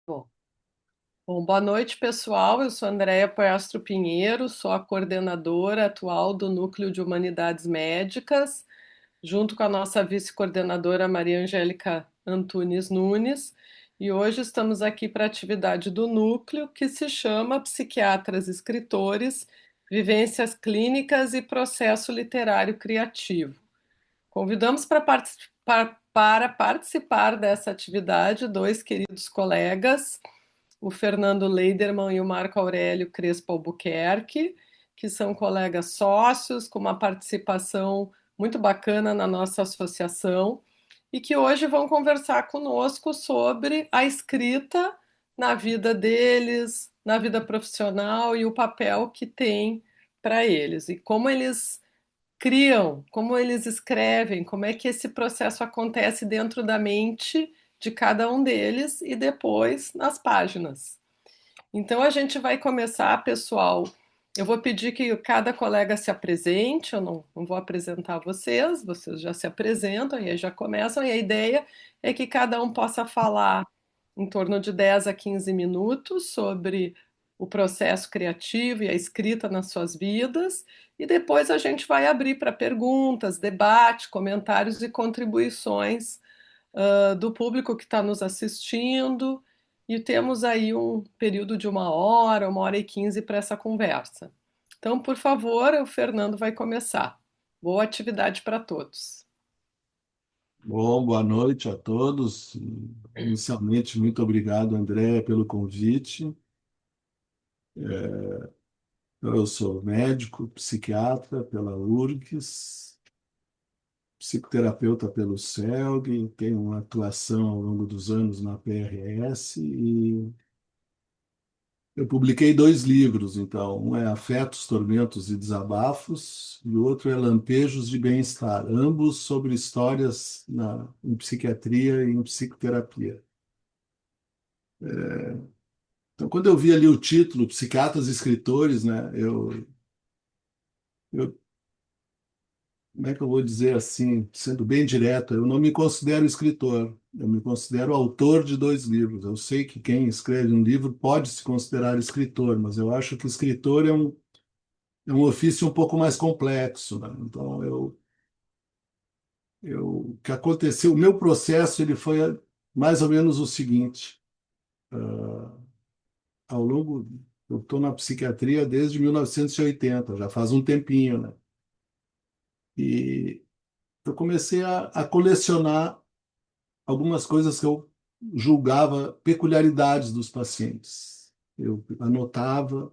Bom, boa noite, pessoal. Eu sou Andréia Poiastro Pinheiro, sou a coordenadora atual do Núcleo de Humanidades Médicas, junto com a nossa vice-coordenadora Maria Angélica Antunes Nunes. E hoje estamos aqui para a atividade do Núcleo, que se chama Psiquiatras Escritores, Vivências Clínicas e Processo Literário Criativo. Convidamos para participar dessa atividade dois queridos colegas, o Fernando Leiderman e o Marco Aurélio Crespo Albuquerque, que são colegas sócios com uma participação muito bacana na nossa associação e que hoje vão conversar conosco sobre a escrita na vida deles, na vida profissional e o papel que tem para eles e como eles criam, como eles escrevem, como é que esse processo acontece dentro da mente de cada um deles e depois nas páginas. Então a gente vai começar, pessoal. Eu vou pedir que cada colega se apresente, eu não vou apresentar vocês, vocês já se apresentam e aí já começam, e a ideia é que cada um possa falar em torno de 10 a 15 minutos sobre o processo criativo e a escrita nas suas vidas, e depois a gente vai abrir para perguntas, debate, comentários e contribuições do público que está nos assistindo, e temos aí um período de 1 hora e 15 para essa conversa. Então, por favor, o Fernando vai começar. Boa atividade para todos. Bom, boa noite a todos. Inicialmente, muito obrigado, André, pelo convite. Eu sou médico, psiquiatra pela URGS, psicoterapeuta pelo CELG, tenho uma atuação ao longo dos anos na PRS e eu publiquei dois livros, então, um é Afetos, Tormentos e Desabafos e o outro é Lampejos de Bem-Estar, ambos sobre histórias em psiquiatria e em psicoterapia. Então, quando eu vi ali o título, Psiquiatras e Escritores, né, eu, como é que eu vou dizer assim, sendo bem direto, eu não me considero escritor, eu me considero autor de dois livros. Eu sei que quem escreve um livro pode se considerar escritor, mas eu acho que escritor é um ofício um pouco mais complexo, né? Então, o que aconteceu, o meu processo, ele foi mais ou menos o seguinte. Ao longo, eu estou na psiquiatria desde 1980, já faz um tempinho, né? E eu comecei a colecionar algumas coisas que eu julgava peculiaridades dos pacientes. Eu anotava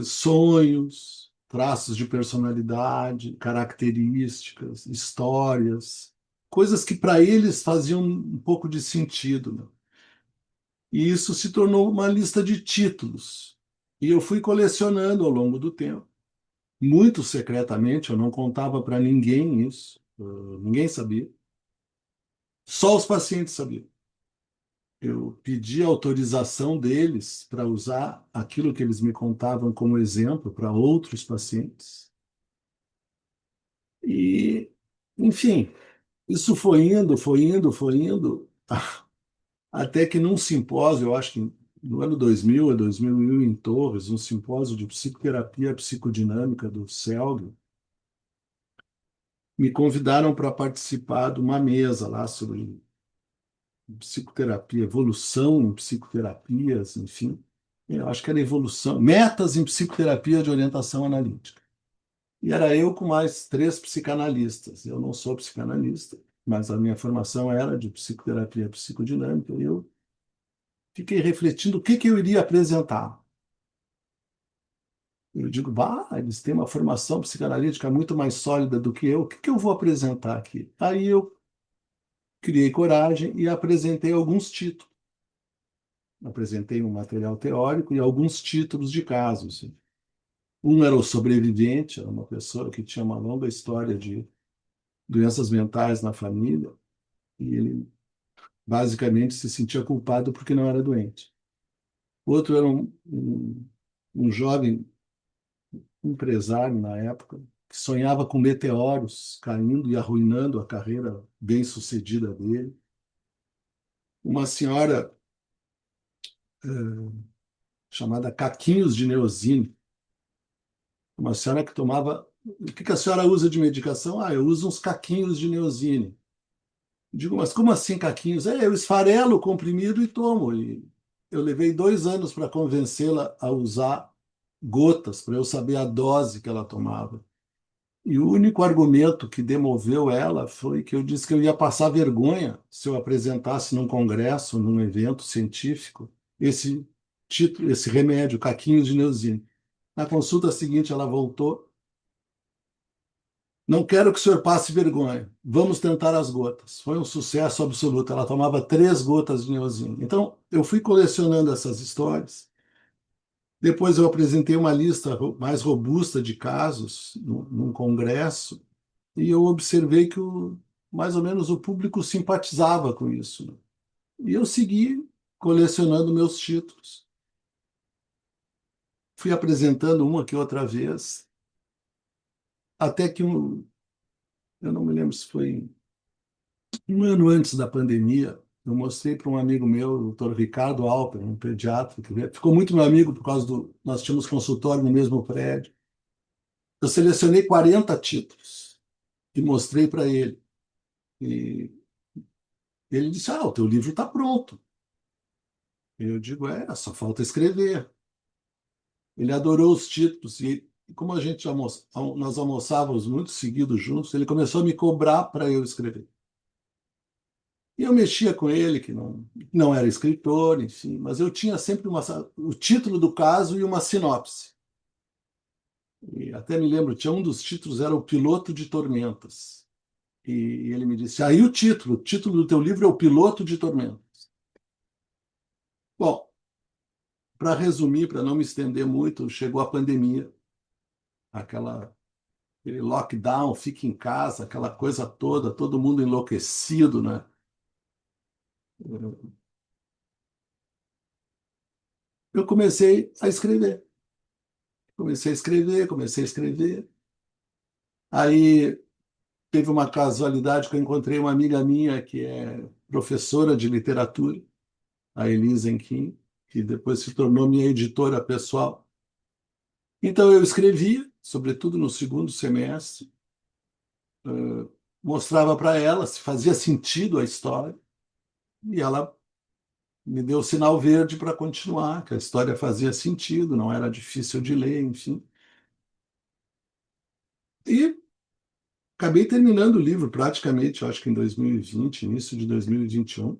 sonhos, traços de personalidade, características, histórias, coisas que para eles faziam um pouco de sentido, né? E isso se tornou uma lista de títulos. E eu fui colecionando ao longo do tempo, muito secretamente, eu não contava para ninguém isso, ninguém sabia. Só os pacientes sabiam. Eu pedi autorização deles para usar aquilo que eles me contavam como exemplo para outros pacientes. E, enfim, isso foi indo, foi indo, foi indo, até que num simpósio, eu acho que no ano 2000 a 2001, em Torres, um simpósio de psicoterapia psicodinâmica do CELG, me convidaram para participar de uma mesa lá sobre psicoterapia, evolução em psicoterapias, enfim. Eu acho que era evolução, metas em psicoterapia de orientação analítica. E era eu com mais três psicanalistas. Eu não sou psicanalista, mas a minha formação era de psicoterapia psicodinâmica. E eu fiquei refletindo o que que eu iria apresentar. Eu digo, bah, eles têm uma formação psicanalítica muito mais sólida do que eu. O que que eu vou apresentar aqui? Aí eu criei coragem e apresentei alguns títulos. Apresentei um material teórico e alguns títulos de casos. Um era o sobrevivente, era uma pessoa que tinha uma longa história de doenças mentais na família e ele basicamente se sentia culpado porque não era doente. Outro era um jovem empresário na época que sonhava com meteoros caindo e arruinando a carreira bem-sucedida dele. Uma senhora chamada Caquinhos de Neosine. Uma senhora que tomava. O que que a senhora usa de medicação? Ah, eu uso uns caquinhos de Neosine. Digo, mas como assim caquinhos? É, eu esfarelo o comprimido e tomo. E eu levei 2 anos para convencê-la a usar gotas, para eu saber a dose que ela tomava. E o único argumento que demoveu ela foi que eu disse que eu ia passar vergonha se eu apresentasse num congresso, num evento científico, esse título, esse remédio, caquinhos de Neosine. Na consulta seguinte, ela voltou. Não quero que o senhor passe vergonha. Vamos tentar as gotas. Foi um sucesso absoluto. Ela tomava 3 gotas de Neosine. Então, eu fui colecionando essas histórias. Depois, eu apresentei uma lista mais robusta de casos num congresso e eu observei que mais ou menos o público simpatizava com isso, né? E eu segui colecionando meus títulos. Fui apresentando uma que outra vez, até que eu não me lembro se foi um ano antes da pandemia, eu mostrei para um amigo meu, o doutor Ricardo Alper, um pediatra, que ficou muito meu amigo por causa do. Nós tínhamos consultório no mesmo prédio. Eu selecionei 40 títulos e mostrei para ele. E ele disse: Ah, o teu livro está pronto. E eu digo: É, só falta escrever. Ele adorou os títulos e como a gente nós almoçávamos muito seguidos juntos, ele começou a me cobrar para eu escrever. E eu mexia com ele, que não era escritor, enfim, mas eu tinha sempre o título do caso e uma sinopse. E até me lembro, tinha um dos títulos, era O Piloto de Tormentas. E ele me disse: Aí o título do teu livro é O Piloto de Tormentas. Bom, para resumir, para não me estender muito, chegou a pandemia, aquela, aquele lockdown, fica em casa, aquela coisa toda, todo mundo enlouquecido, né? Eu comecei a escrever. Comecei a escrever, comecei a escrever. Aí teve uma casualidade que eu encontrei uma amiga minha que é professora de literatura, a Elisa Enquim, que depois se tornou minha editora pessoal. Então eu escrevia, sobretudo no segundo semestre, mostrava para ela se fazia sentido a história, e ela me deu o sinal verde para continuar, que a história fazia sentido, não era difícil de ler, enfim. E acabei terminando o livro praticamente, eu acho que em 2020, início de 2021,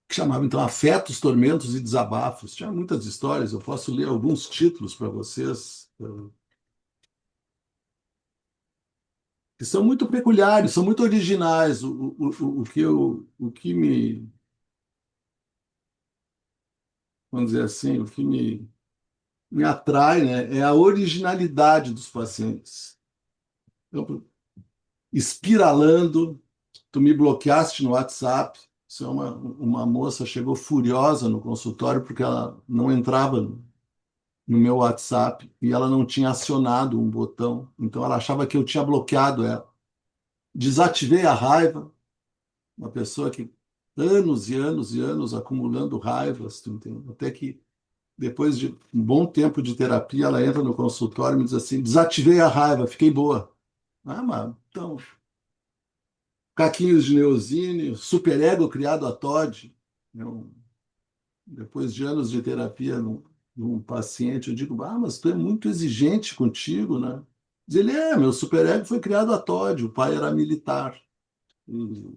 que chamava então Afetos, Tormentos e Desabafos. Tinha muitas histórias, eu posso ler alguns títulos para vocês, que são muito peculiares, são muito originais. O que vamos dizer assim, o que me atrai, né, é a originalidade dos pacientes. Então, espiralando, tu me bloqueaste no WhatsApp. Isso é uma moça chegou furiosa no consultório porque ela não entrava no meu WhatsApp e ela não tinha acionado um botão. Então ela achava que eu tinha bloqueado ela. Desativei a raiva, uma pessoa que anos e anos e anos acumulando raivas, tu entende? Até que depois de um bom tempo de terapia, ela entra no consultório e me diz assim: desativei a raiva, fiquei boa. Ah, mas então, caquinhos de Neosine, superego criado a Todd. Eu, depois de anos de terapia num paciente, eu digo: Ah, mas tu é muito exigente contigo, né? Diz ele: É, meu superego foi criado a Todd, o pai era militar. E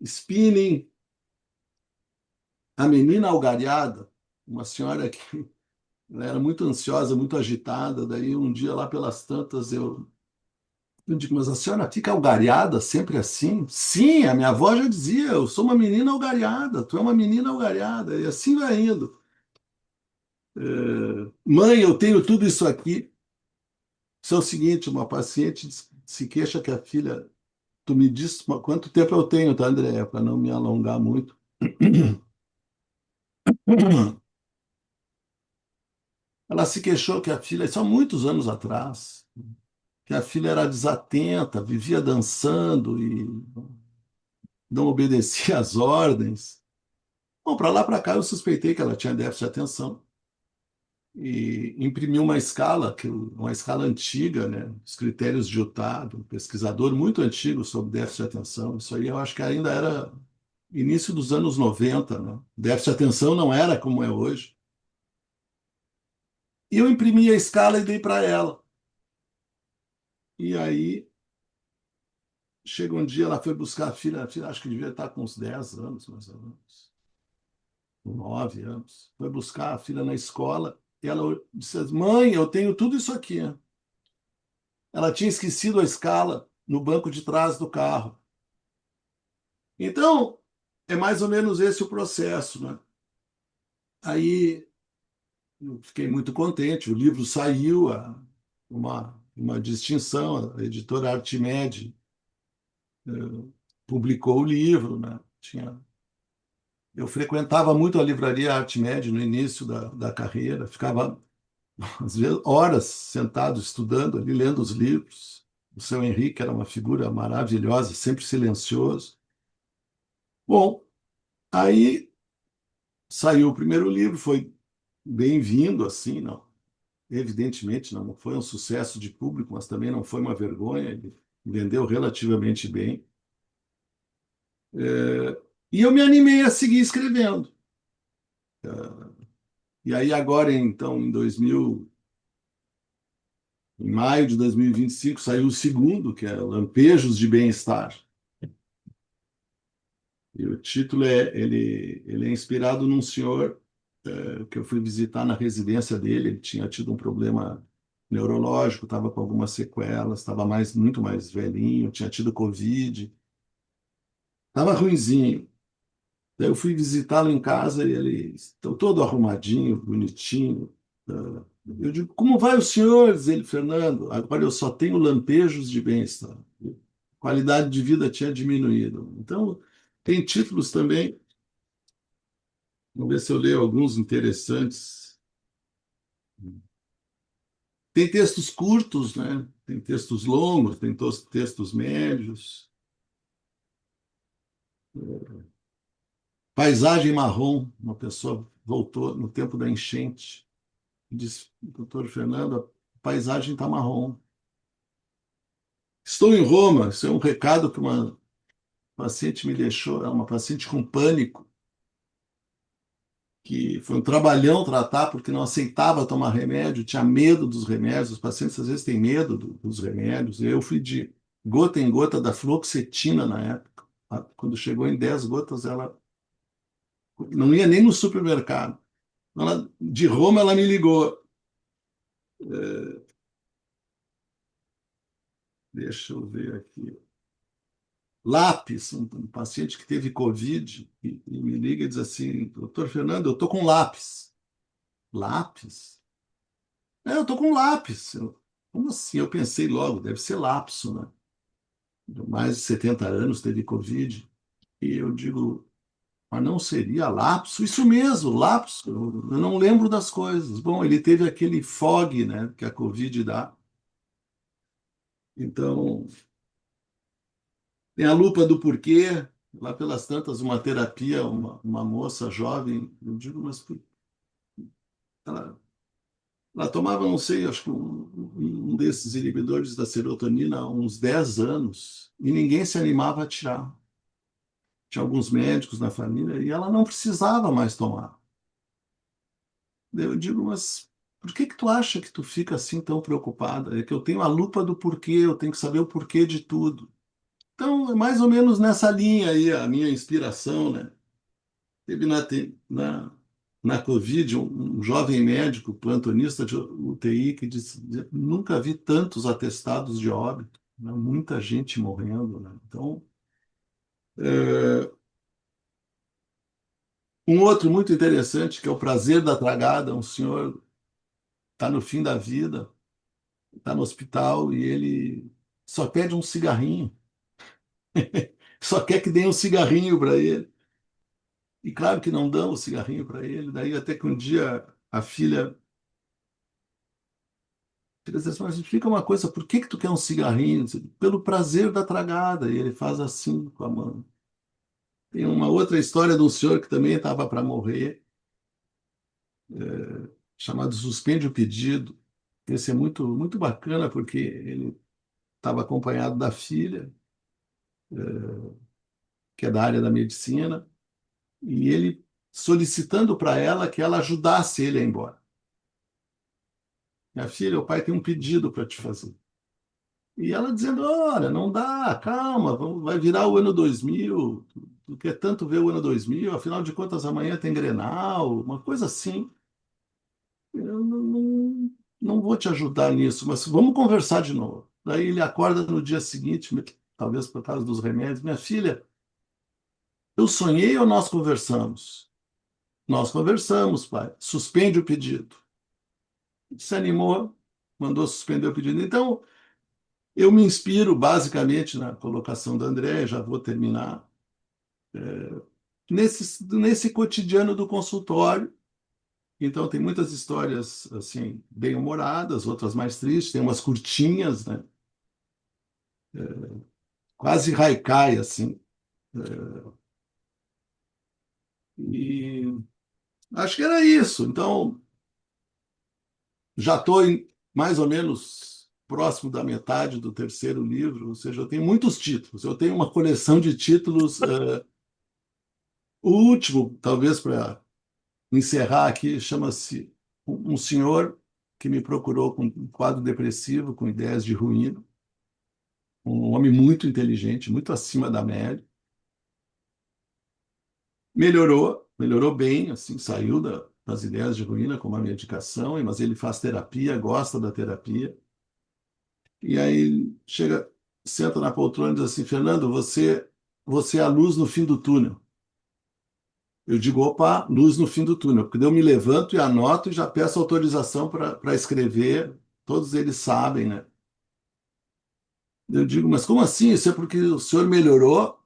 spinning, a menina algariada, uma senhora que ela era muito ansiosa, muito agitada. Daí um dia lá pelas tantas eu digo: Mas a senhora fica algariada sempre assim? Sim, a minha avó já dizia: Eu sou uma menina algariada, tu é uma menina algariada. E assim vai indo. Mãe, eu tenho tudo isso aqui. Isso é o seguinte: uma paciente se queixa que a filha. Tu me diz quanto tempo eu tenho, tá, Andréia? Para não me alongar muito. Ela se queixou que a filha, isso há muitos anos atrás, que a filha era desatenta, vivia dançando e não obedecia às ordens. Bom, para lá para cá eu suspeitei que ela tinha déficit de atenção e imprimi uma escala, uma escala antiga, né? Os critérios de Utah, um pesquisador muito antigo sobre déficit de atenção. Isso aí eu acho que ainda era início dos anos 90, né? Déficit de atenção não era como é hoje. E eu imprimi a escala e dei para ela. E aí, chega um dia, ela foi buscar a filha acho que devia estar com uns 10 anos, mais ou menos, com 9 anos. Foi buscar a filha na escola e ela disse: Mãe, eu tenho tudo isso aqui. Ela tinha esquecido a escala no banco de trás do carro. Então, é mais ou menos esse o processo, né? Aí eu fiquei muito contente, o livro saiu, uma distinção, a editora Artimed publicou o livro, né? Eu frequentava muito a livraria Artimed no início da carreira, ficava às vezes horas sentado estudando ali, lendo os livros. O seu Henrique era uma figura maravilhosa, sempre silencioso. Bom, aí saiu o primeiro livro, foi bem-vindo, assim, não. Evidentemente não foi um sucesso de público, mas também não foi uma vergonha, ele vendeu relativamente bem. E eu me animei a seguir escrevendo. E aí agora, então, em maio de 2025, saiu o segundo, que é Lampejos de Bem-Estar. E o título ele é inspirado num senhor que eu fui visitar na residência dele. Ele tinha tido um problema neurológico, estava com algumas sequelas, estava muito mais velhinho, tinha tido Covid, estava ruinzinho. Daí eu fui visitá-lo em casa e ele estava todo arrumadinho, bonitinho. Eu digo: como vai o senhor? Diz ele: Fernando, agora eu só tenho lampejos de bem-estar. A qualidade de vida tinha diminuído. Então, tem títulos também. Vamos ver se eu leio alguns interessantes. Tem textos curtos, né? Tem textos longos, tem textos médios. Paisagem marrom, uma pessoa voltou no tempo da enchente e disse: doutor Fernando, a paisagem está marrom. Estou em Roma, isso é um recado que uma paciente me deixou, é uma paciente com pânico, que foi um trabalhão tratar porque não aceitava tomar remédio, tinha medo dos remédios. Os pacientes às vezes têm medo dos remédios. Eu fui de gota em gota da fluoxetina na época. Quando chegou em 10 gotas, ela não ia nem no supermercado. De Roma, ela me ligou. Deixa eu ver aqui. Lápis, um paciente que teve Covid e me liga e diz assim: doutor Fernando, eu estou com lápis. Lápis? É, eu estou com lápis. Como assim? Eu pensei logo, deve ser lapso, né? Mais de 70 anos teve Covid. E eu digo: mas não seria lapso? Isso mesmo, lapso. Eu não lembro das coisas. Bom, ele teve aquele fog, né, que a Covid dá. Então, tem a lupa do porquê. Lá pelas tantas, uma terapia, uma moça jovem, eu digo: mas ela, ela tomava, não sei, acho que um desses inibidores da serotonina há uns 10 anos e ninguém se animava a tirar. Tinha alguns médicos na família e ela não precisava mais tomar. Daí eu digo: mas por que que tu acha que tu fica assim tão preocupada? É que eu tenho a lupa do porquê, eu tenho que saber o porquê de tudo. Então, é mais ou menos nessa linha aí a minha inspiração, né? Teve na Covid um jovem médico, plantonista de UTI, que disse: nunca vi tantos atestados de óbito, né? Muita gente morrendo, né? Então, é, um outro muito interessante, que é O Prazer da Tragada. Um senhor está no fim da vida, está no hospital e ele só pede um cigarrinho, só quer que dê um cigarrinho para ele. E claro que não dão o cigarrinho para ele. Daí até que um dia a filha diz assim: mas fica uma coisa, por que que tu quer um cigarrinho? Pelo prazer da tragada. E ele faz assim com a mão. Tem uma outra história de um senhor que também estava para morrer, chamado Suspende o Pedido. Esse é muito, muito bacana, porque ele estava acompanhado da filha, que é da área da medicina, e ele solicitando para ela que ela ajudasse ele a ir embora. Minha filha, o pai tem um pedido para te fazer. E ela dizendo: olha, não dá, calma, vai virar o ano 2000, tu quer tanto ver o ano 2000, afinal de contas amanhã tem Grenal, uma coisa assim. Eu não vou te ajudar nisso, mas vamos conversar de novo. Daí ele acorda no dia seguinte, talvez por causa dos remédios: minha filha, eu sonhei ou nós conversamos? Nós conversamos, pai. Suspende o pedido. Se animou, mandou suspender o pedido. Então, eu me inspiro basicamente na colocação da André, já vou terminar, nesse cotidiano do consultório. Então, tem muitas histórias assim, bem-humoradas, outras mais tristes, tem umas curtinhas, né? Quase haikai, assim. E acho que era isso. Então, já estou mais ou menos próximo da metade do terceiro livro, ou seja, eu tenho muitos títulos. Eu tenho uma coleção de títulos. O último, talvez para encerrar aqui, chama-se Um Senhor que me procurou com um quadro depressivo, com ideias de ruína, um homem muito inteligente, muito acima da média. Melhorou bem, assim, saiu das ideias de ruína com uma medicação, mas ele faz terapia, gosta da terapia. E aí chega, senta na poltrona e diz assim: Fernando, você é a luz no fim do túnel. Eu digo: opa, luz no fim do túnel, porque daí eu me levanto e anoto e já peço autorização para escrever. Todos eles sabem, né? Eu digo: mas como assim? Isso é porque o senhor melhorou?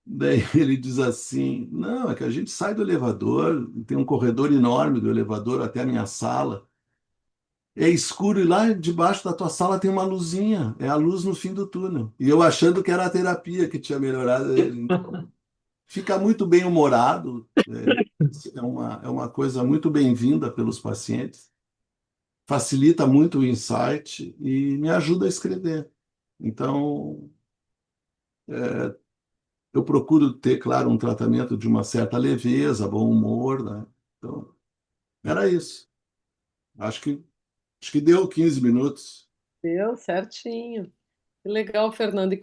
Daí ele diz assim: não, é que a gente sai do elevador, tem um corredor enorme do elevador até a minha sala. É escuro e lá debaixo da tua sala tem uma luzinha, é a luz no fim do túnel. E eu achando que era a terapia que tinha melhorado ele. Então, fica muito bem humorado, é uma coisa muito bem-vinda pelos pacientes, facilita muito o insight e me ajuda a escrever. Então, eu procuro ter, claro, um tratamento de uma certa leveza, bom humor, né? Então, era isso. Acho que, acho que deu 15 minutos. Deu certinho. Que legal, Fernando. E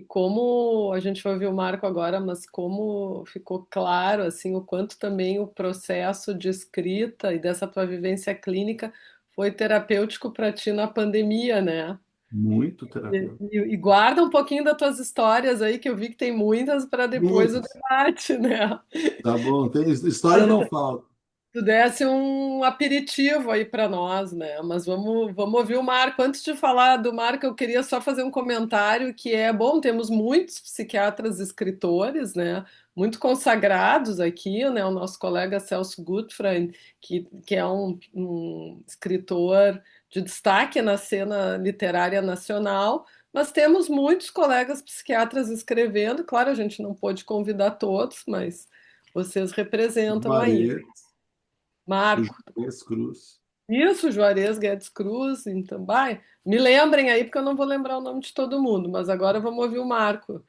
como a gente vai ouvir o Marco agora, mas como ficou claro assim o quanto também o processo de escrita e dessa tua vivência clínica foi terapêutico para ti na pandemia, né? Muito E, terapêutico. e guarda um pouquinho das tuas histórias aí, que eu vi que tem muitas para depois o Muitos. debate, né? Tá bom, tem história não falta. Tu desse um aperitivo aí para nós, né? Mas vamos ouvir o Marco. Antes de falar do Marco, eu queria só fazer um comentário que é bom, temos muitos psiquiatras escritores, né? Muito consagrados aqui, né? O nosso colega Celso Gutfreund, que é um escritor de destaque na cena literária nacional, mas temos muitos colegas psiquiatras escrevendo. Claro, a gente não pôde convidar todos, mas vocês representam aí. Juarez, o Marco. Juarez Cruz. Isso, Juarez Guedes Cruz, então, vai. Me lembrem aí, porque eu não vou lembrar o nome de todo mundo, mas agora vamos ouvir o Marco.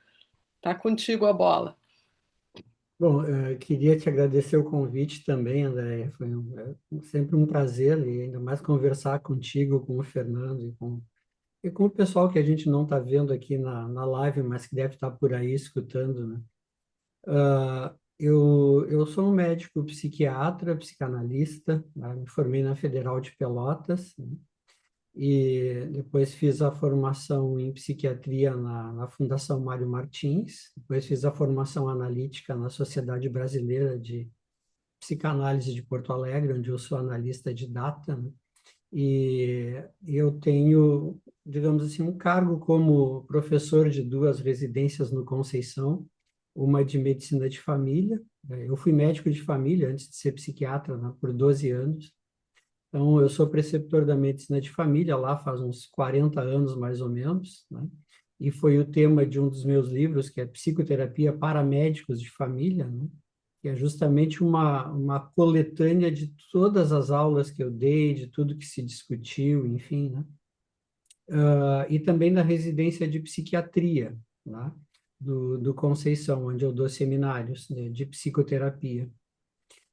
Tá contigo a bola. Bom, queria te agradecer o convite também, André. Foi sempre um prazer, e ainda mais conversar contigo, com o Fernando e com o pessoal que a gente não está vendo aqui na live, mas que deve estar por aí escutando, né? Eu sou um médico psiquiatra, psicanalista, né? Me formei na Federal de Pelotas, né? E depois fiz a formação em psiquiatria na Fundação Mário Martins, depois fiz a formação analítica na Sociedade Brasileira de Psicanálise de Porto Alegre, onde eu sou analista de data, né? E eu tenho, digamos assim, um cargo como professor de duas residências no Conceição, uma de medicina de família. Eu fui médico de família antes de ser psiquiatra, né, por 12 anos. Então, eu sou preceptor da medicina de família lá faz uns 40 anos, mais ou menos, né? e foi o tema de um dos meus livros, que é Psicoterapia para Médicos de Família, né? Que é justamente uma coletânea de todas as aulas que eu dei, de tudo que se discutiu, enfim, né? E também na residência de psiquiatria, né? Do Conceição, onde eu dou seminários, né, de psicoterapia.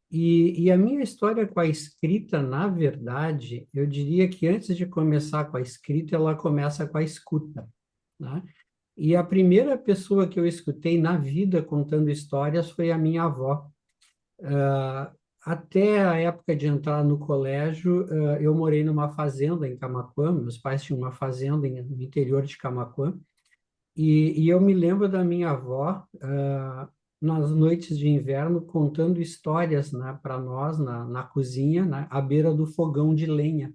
E a minha história com a escrita, na verdade, eu diria que antes de começar com a escrita, ela começa com a escuta, né? E a primeira pessoa que eu escutei na vida contando histórias foi a minha avó. Ah, Até a época de entrar no colégio, eu morei numa fazenda em Camaquã, meus pais tinham uma fazenda no interior de Camaquã, e eu me lembro da minha avó, nas noites de inverno, contando histórias, né, para nós na cozinha, né, à beira do fogão de lenha.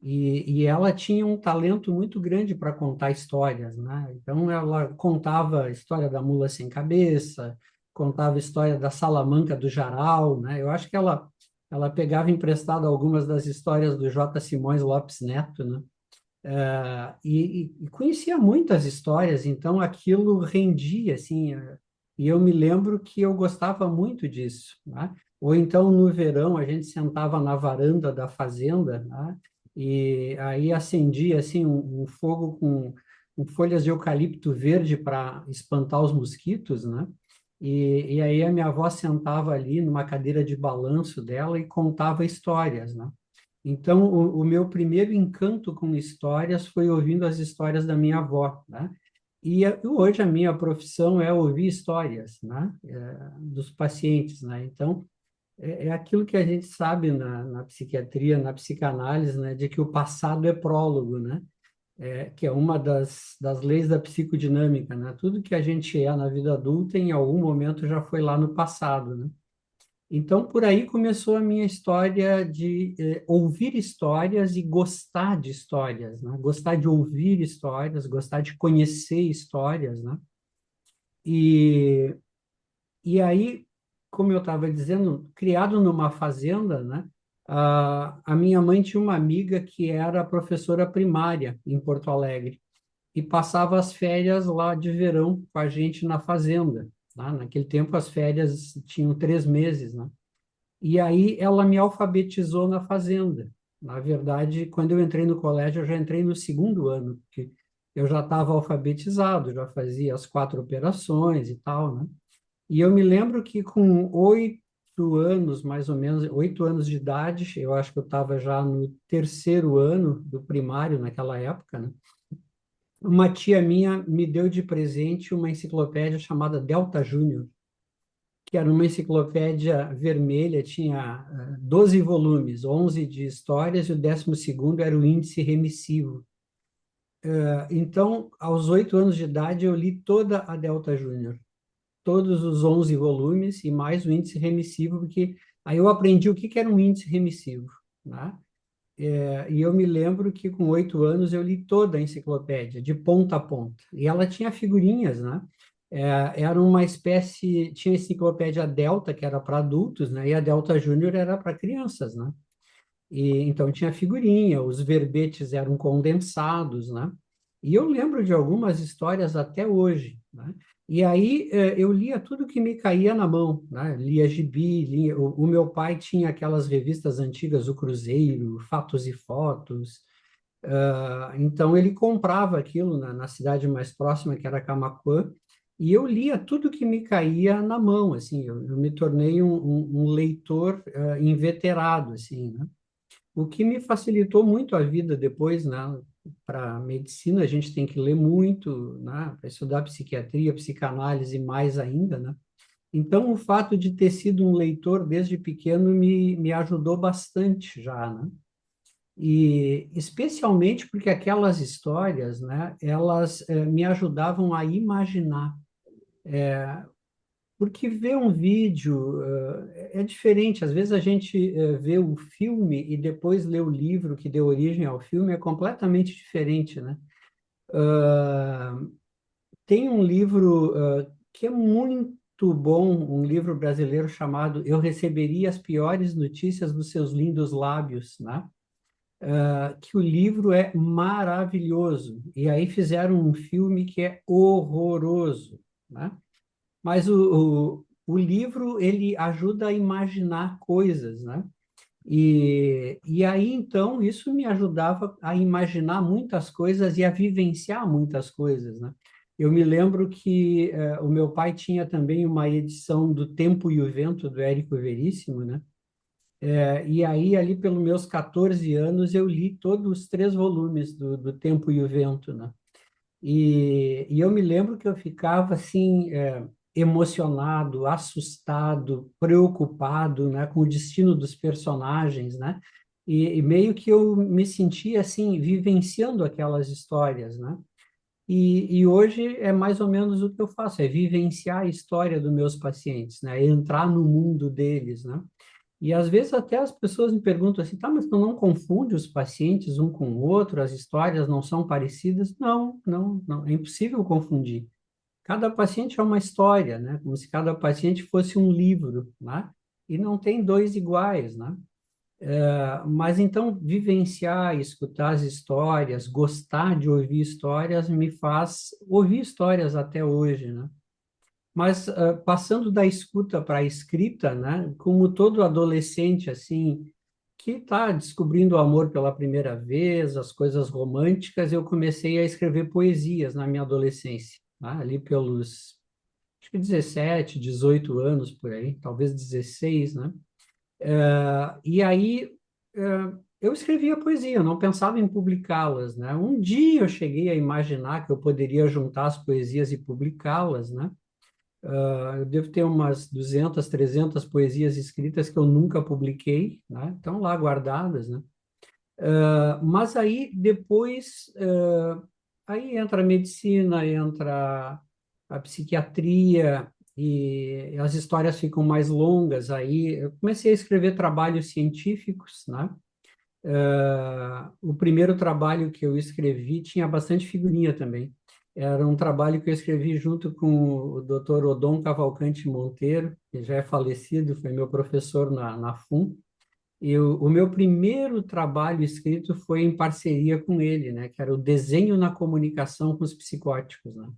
E ela tinha um talento muito grande para contar histórias, né? Então ela contava a história da mula sem cabeça, contava a história da salamanca do Jaral, né? Eu acho que ela pegava emprestado algumas das histórias do J. Simões Lopes Neto, né? E conhecia muitas histórias, então aquilo rendia, assim, e eu me lembro que eu gostava muito disso, né? Ou então, no verão, a gente sentava na varanda da fazenda, né? E aí acendia, assim, um fogo com folhas de eucalipto verde para espantar os mosquitos, né? E aí a minha avó sentava ali numa cadeira de balanço dela e contava histórias, né? Então, o meu primeiro encanto com histórias foi ouvindo as histórias da minha avó, né? Hoje a minha profissão é ouvir histórias, né? Dos pacientes, né? Então, é aquilo que a gente sabe na psiquiatria, na psicanálise, né? De que o passado é prólogo, né? Que é uma das leis da psicodinâmica, né? Tudo que a gente é na vida adulta, em algum momento já foi lá no passado, né? Então, por aí começou a minha história de ouvir histórias e gostar de histórias, né? Gostar de ouvir histórias, gostar de conhecer histórias, né? E, e aí, como eu estava dizendo, criado numa fazenda, né? A minha mãe tinha uma amiga que era professora primária em Porto Alegre e passava as férias lá de verão com a gente na fazenda, né? Naquele tempo, as férias tinham 3 meses, né? E aí ela me alfabetizou na fazenda. Na verdade, quando eu entrei no colégio, eu já entrei no segundo ano, porque eu já estava alfabetizado, já fazia as 4 operações e tal, né? E eu me lembro que com 8 anos, mais ou menos, 8 anos de idade, eu acho que eu estava já no terceiro ano do primário naquela época, né? Uma tia minha me deu de presente uma enciclopédia chamada Delta Júnior, que era uma enciclopédia vermelha, tinha 12 volumes, 11 de histórias, e o 12º era o índice remissivo. Então, aos 8 anos de idade, eu li toda a Delta Júnior, todos os 11 volumes e mais o índice remissivo, porque aí eu aprendi o que que era um índice remissivo, né? E eu me lembro que com 8 anos eu li toda a enciclopédia, de ponta a ponta. E ela tinha figurinhas, né? Era uma espécie, tinha a enciclopédia Delta, que era para adultos, né? E a Delta Júnior era para crianças, né? E então tinha figurinha, os verbetes eram condensados, né? E eu lembro de algumas histórias até hoje, né? E aí eu lia tudo que me caía na mão, né? Lia gibi, o meu pai tinha aquelas revistas antigas, o Cruzeiro, Fatos e Fotos. Então ele comprava aquilo na cidade mais próxima, que era Camaquã, e eu lia tudo que me caía na mão, assim, eu me tornei um leitor inveterado, assim, né? O que me facilitou muito a vida depois, né? Para medicina, a gente tem que ler muito, né? Para estudar psiquiatria, psicanálise, mais ainda, né? Então, o fato de ter sido um leitor desde pequeno me ajudou bastante já, né? E especialmente porque aquelas histórias, né? Elas me ajudavam a imaginar. Porque ver um vídeo é diferente. Às vezes a gente vê o filme e depois lê o livro que deu origem ao filme, é completamente diferente, né? Ah, Tem um livro que é muito bom, um livro brasileiro chamado Eu Receberia as Piores Notícias dos Seus Lindos Lábios, né? que o livro é maravilhoso. E aí fizeram um filme que é horroroso, né? Mas o livro, ele ajuda a imaginar coisas, né? E aí, então, isso me ajudava a imaginar muitas coisas e a vivenciar muitas coisas, né? Eu me lembro que o meu pai tinha também uma edição do Tempo e o Vento, do Érico Veríssimo, né? E aí, ali pelos meus 14 anos, eu li todos os 3 volumes do Tempo e o Vento, né? E eu me lembro que eu ficava assim, emocionado, assustado, preocupado, né, com o destino dos personagens, né? E meio que eu me sentia assim, vivenciando aquelas histórias, né? E hoje é mais ou menos o que eu faço, é vivenciar a história dos meus pacientes, né? Entrar no mundo deles, né? E às vezes até as pessoas me perguntam assim, tá, mas tu não confunde os pacientes um com o outro, as histórias não são parecidas? Não, não, não, é impossível confundir. Cada paciente é uma história, né? Como se cada paciente fosse um livro, né? E não tem dois iguais, né? Mas então vivenciar, escutar as histórias, gostar de ouvir histórias me faz ouvir histórias até hoje, né? Mas passando da escuta para a escrita, né? Como todo adolescente assim que está descobrindo o amor pela primeira vez, as coisas românticas, eu comecei a escrever poesias na minha adolescência, né? Ali pelos acho que 17, 18 anos por aí, talvez 16, né? E aí eu escrevia poesia, eu não pensava em publicá-las, né? Um dia eu cheguei a imaginar que eu poderia juntar as poesias e publicá-las, né? Eu devo ter umas 200, 300 poesias escritas que eu nunca publiquei, né? Estão lá guardadas, né? Mas aí depois, aí entra a medicina, entra a psiquiatria e as histórias ficam mais longas. Aí eu comecei a escrever trabalhos científicos, né? O primeiro trabalho que eu escrevi tinha bastante figurinha também. Era um trabalho que eu escrevi junto com o Dr. Odon Cavalcante Monteiro, que já é falecido, foi meu professor na FUN. E o meu primeiro trabalho escrito foi em parceria com ele, né? Que era o desenho na comunicação com os psicóticos, né?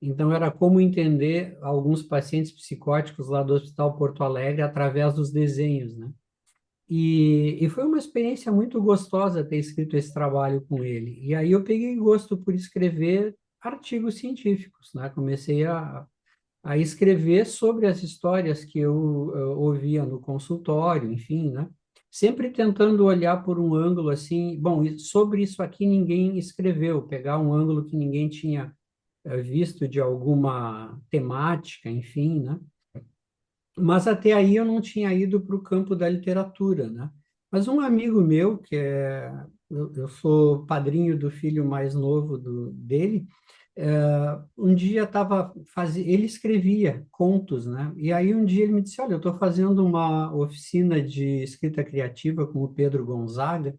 Então, era como entender alguns pacientes psicóticos lá do Hospital Porto Alegre através dos desenhos, né? E foi uma experiência muito gostosa ter escrito esse trabalho com ele. E aí eu peguei gosto por escrever artigos científicos, né? Comecei a escrever sobre as histórias que eu ouvia no consultório, enfim, né? Sempre tentando olhar por um ângulo assim, bom, sobre isso aqui ninguém escreveu, pegar um ângulo que ninguém tinha visto de alguma temática, enfim, né? Mas até aí eu não tinha ido para o campo da literatura, né? Mas um amigo meu, eu sou padrinho do filho mais novo dele, um dia ele escrevia contos, né? E aí um dia ele me disse, olha, eu estou fazendo uma oficina de escrita criativa com o Pedro Gonzaga,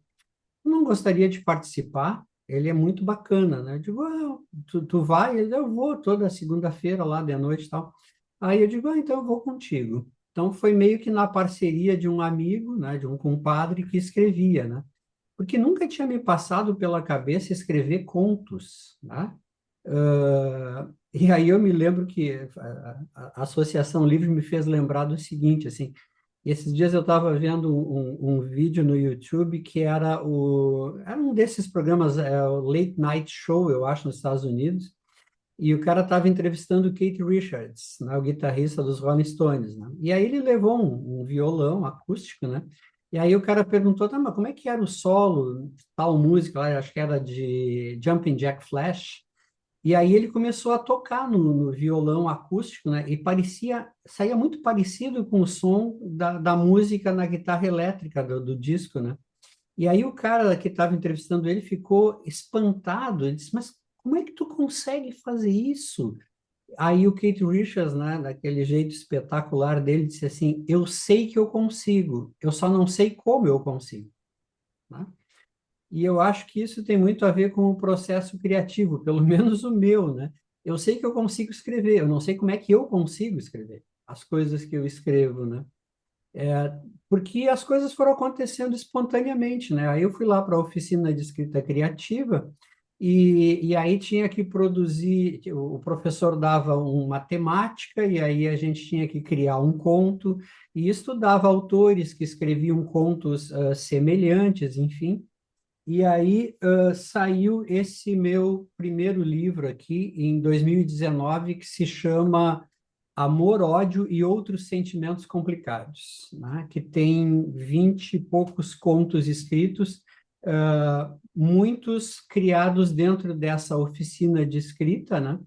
eu não gostaria de participar, ele é muito bacana, né? Eu digo, tu vai? Eu vou toda segunda-feira lá de noite e tal. Aí eu digo, então eu vou contigo. Então foi meio que na parceria de um amigo, né, de um compadre que escrevia, né? Porque nunca tinha me passado pela cabeça escrever contos, né? E aí eu me lembro que a Associação Livre me fez lembrar do seguinte, assim, esses dias eu estava vendo um vídeo no YouTube que era um desses programas, o Late Night Show, eu acho, nos Estados Unidos, e o cara estava entrevistando o Keith Richards, né, o guitarrista dos Rolling Stones, né? E aí ele levou um violão acústico, né? E aí o cara perguntou, tá, mas como é que era o solo, tal música lá, acho que era de Jumping Jack Flash, e aí ele começou a tocar no violão acústico, né? E saía muito parecido com o som da música na guitarra elétrica do disco, né? E aí o cara que estava entrevistando ele ficou espantado. Ele disse, mas como é que tu consegue fazer isso? Aí o Keith Richards, né, daquele jeito espetacular dele, disse assim, eu sei que eu consigo, eu só não sei como eu consigo, né? E eu acho que isso tem muito a ver com o processo criativo, pelo menos o meu, né? Eu sei que eu consigo escrever, eu não sei como é que eu consigo escrever as coisas que eu escrevo, né? Porque as coisas foram acontecendo espontaneamente, né? Aí eu fui lá para a oficina de escrita criativa e aí tinha que produzir, o professor dava uma temática e aí a gente tinha que criar um conto e estudava autores que escreviam contos semelhantes, enfim. E aí saiu esse meu primeiro livro aqui em 2019 que se chama Amor, Ódio e Outros Sentimentos Complicados, né? Que tem 20 e poucos contos escritos, muitos criados dentro dessa oficina de escrita, né?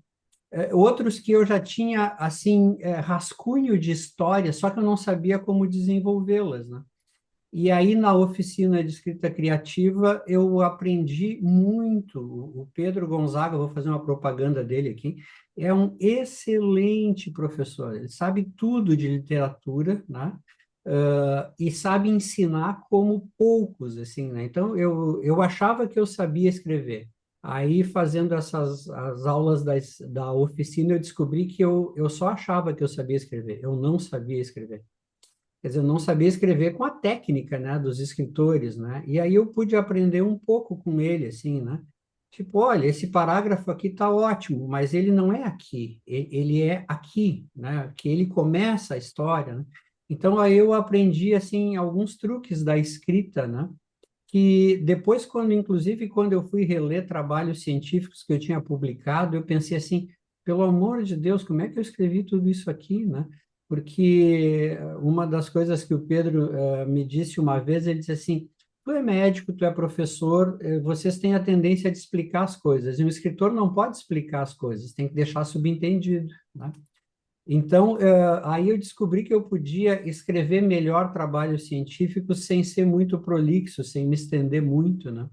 Outros que eu já tinha, assim, rascunho de história, só que eu não sabia como desenvolvê-las, né? E aí, na oficina de escrita criativa, eu aprendi muito. O Pedro Gonzaga, vou fazer uma propaganda dele aqui, é um excelente professor. Ele sabe tudo de literatura, né? E sabe ensinar como poucos, assim, né? Então, eu achava que eu sabia escrever. Aí, fazendo as aulas da oficina, eu descobri que eu só achava que eu sabia escrever. Eu não sabia escrever. Quer dizer, eu não sabia escrever com a técnica, né, dos escritores, né? E aí eu pude aprender um pouco com ele, assim, né? Tipo, olha, esse parágrafo aqui está ótimo, mas ele não é aqui, ele é aqui, né? Que ele começa a história, né? Então aí eu aprendi assim alguns truques da escrita, né? Que depois, inclusive quando eu fui reler trabalhos científicos que eu tinha publicado, eu pensei assim, pelo amor de Deus, como é que eu escrevi tudo isso aqui, né? Porque uma das coisas que o Pedro me disse uma vez, ele disse assim, tu é médico, tu é professor, vocês têm a tendência de explicar as coisas, e um escritor não pode explicar as coisas, tem que deixar subentendido, né? Então, aí eu descobri que eu podia escrever melhor trabalhos científicos sem ser muito prolixo, sem me estender muito, né?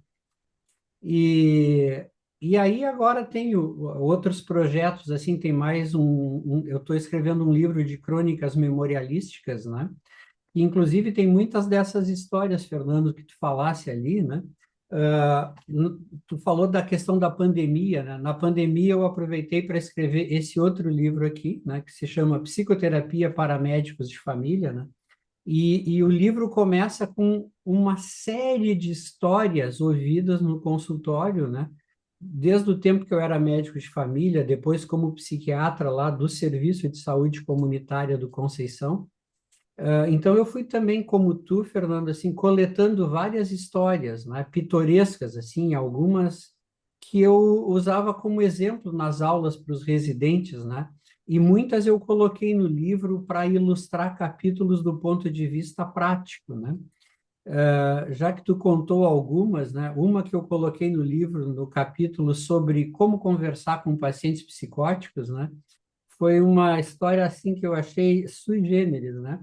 E, e aí agora tenho outros projetos, assim, tem mais eu estou escrevendo um livro de crônicas memorialísticas, né? E, inclusive, tem muitas dessas histórias, Fernando, que tu falasse ali, né? Tu falou da questão da pandemia, né? Na pandemia, eu aproveitei para escrever esse outro livro aqui, né? Que se chama Psicoterapia para Médicos de Família, né? E o livro começa com uma série de histórias ouvidas no consultório, né? Desde o tempo que eu era médico de família, depois como psiquiatra lá do Serviço de Saúde Comunitária do Conceição. Então eu fui também, como tu, Fernando, assim, coletando várias histórias, né, pitorescas, assim, algumas que eu usava como exemplo nas aulas para os residentes, né? E muitas eu coloquei no livro para ilustrar capítulos do ponto de vista prático, né? Já que tu contou algumas, né? Uma que eu coloquei no livro, no capítulo sobre como conversar com pacientes psicóticos, né? Foi uma história assim que eu achei sui generis, né?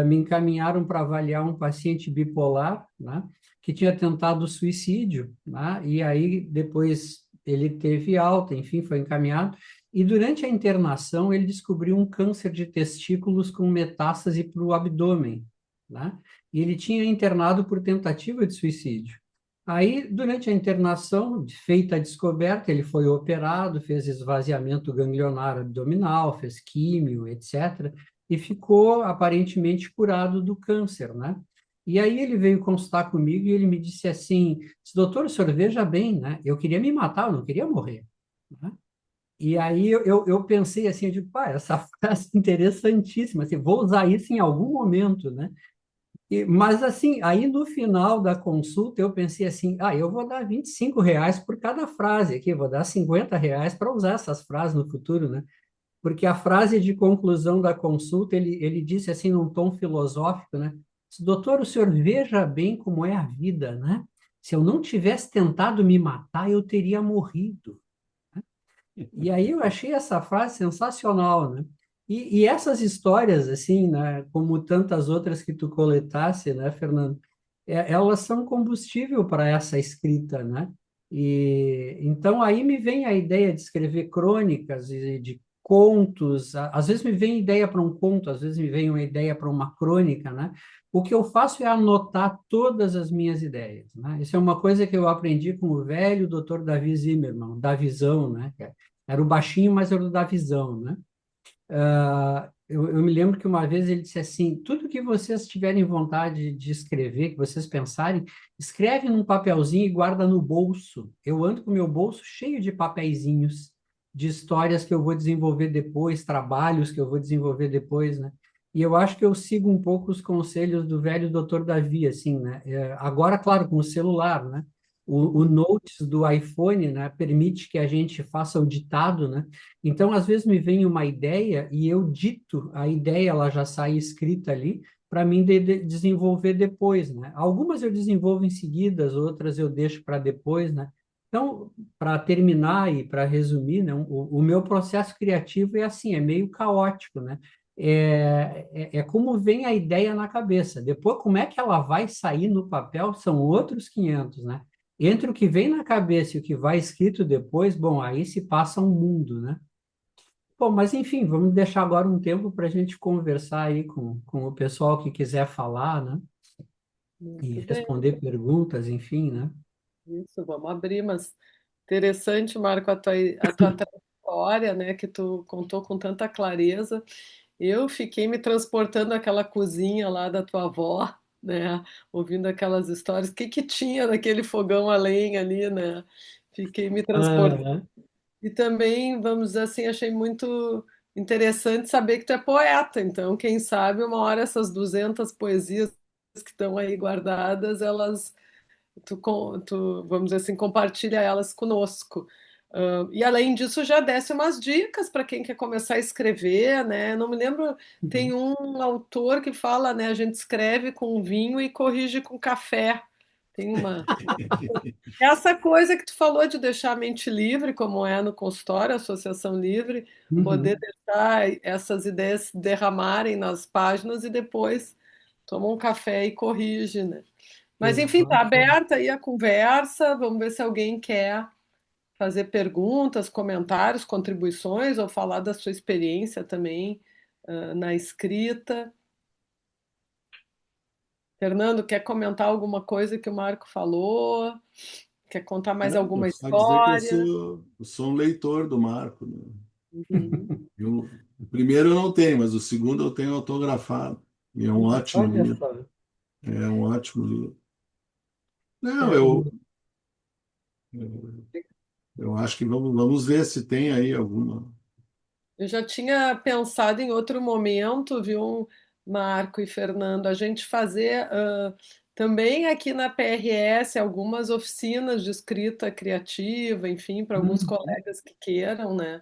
Me encaminharam para avaliar um paciente bipolar, né? Que tinha tentado suicídio, né? E aí depois ele teve alta, enfim, foi encaminhado. E durante a internação ele descobriu um câncer de testículos com metástase para o abdômen, né? E ele tinha internado por tentativa de suicídio. Aí, durante a internação, feita a descoberta, ele foi operado, fez esvaziamento ganglionar abdominal, fez químio, etc., e ficou aparentemente curado do câncer, né? E aí ele veio consultar comigo e ele me disse assim, doutor, o senhor veja bem, né? Eu queria me matar, eu não queria morrer, né? E aí eu pensei assim, eu digo, pá, essa frase é interessantíssima, assim, vou usar isso em algum momento, né? Mas assim, aí no final da consulta eu pensei assim, eu vou dar R$ 25 por cada frase aqui, vou dar R$ 50 para usar essas frases no futuro, né? Porque a frase de conclusão da consulta, ele disse assim num tom filosófico, né? Doutor, o senhor veja bem como é a vida, né? Se eu não tivesse tentado me matar, eu teria morrido. E aí eu achei essa frase sensacional, né? E essas histórias, assim, né, como tantas outras que tu coletasse, né, Fernando, elas são combustível para essa escrita, né? E então aí me vem a ideia de escrever crônicas e de contos. Às vezes me vem ideia para um conto, às vezes me vem uma ideia para uma crônica, né? O que eu faço é anotar todas as minhas ideias, né? Isso é uma coisa que eu aprendi com o velho doutor Davi Zimmermann, da visão, né? Era o baixinho, mas era o da visão, né? Eu me lembro que uma vez ele disse assim: tudo que vocês tiverem vontade de escrever, que vocês pensarem, escreve num papelzinho e guarda no bolso. Eu ando com meu bolso cheio de papeizinhos, de histórias que eu vou desenvolver depois, trabalhos que eu vou desenvolver depois, né? E eu acho que eu sigo um pouco os conselhos do velho doutor Davi, assim, né? Agora, claro, com o celular, né? O Notes do iPhone, né, permite que a gente faça o ditado, né? Então, às vezes me vem uma ideia e eu dito a ideia, ela já sai escrita ali para mim desenvolver depois, né? Algumas eu desenvolvo em seguida, as outras eu deixo para depois, né? Então, para terminar e para resumir, né, o meu processo criativo é assim, é meio caótico, né? É como vem a ideia na cabeça. Depois, como é que ela vai sair no papel, são outros 500, né? Entre o que vem na cabeça e o que vai escrito depois, bom, aí se passa um mundo, né? Bom, mas enfim, vamos deixar agora um tempo para a gente conversar aí com o pessoal que quiser falar, né? E Muito bem, responder perguntas, enfim, né? isso, vamos abrir, mas interessante, Marco, a tua trajetória, né, que tu contou com tanta clareza. Eu fiquei me transportando àquela cozinha lá da tua avó, né, ouvindo aquelas histórias. O que que tinha naquele fogão a lenha ali, né? Fiquei me transportando. Ah, E também, vamos dizer assim, achei muito interessante saber que tu é poeta. Então, quem sabe uma hora essas 200 poesias que estão aí guardadas, elas vamos dizer assim, compartilha elas conosco. E além disso, já desse umas dicas para quem quer começar a escrever, né? Não me lembro, tem uhum. um autor que fala, né? A gente escreve com vinho e corrige com café. Tem uma. Essa coisa que tu falou de deixar a mente livre, como é no consultório, Associação Livre, poder Uhum. deixar essas ideias se derramarem nas páginas e depois toma um café e corrige, né? Mas enfim, está Exato. aberta aí a conversa. Vamos ver se alguém quer fazer perguntas, comentários, contribuições ou falar da sua experiência também, na escrita. Fernando, quer comentar alguma coisa que o Marco falou? Quer contar mais Não, alguma só dizer que história? eu sou um leitor do Marco, né? Uhum. O primeiro eu não tenho, mas o segundo eu tenho autografado. E é um ótimo Olha livro. só. É um ótimo livro. Não, É, o, eu acho que vamos ver se tem aí alguma. Eu já tinha pensado em outro momento, viu, Marco e Fernando, a gente fazer também aqui na PRS algumas oficinas de escrita criativa, enfim, para alguns uhum. colegas que queiram, né,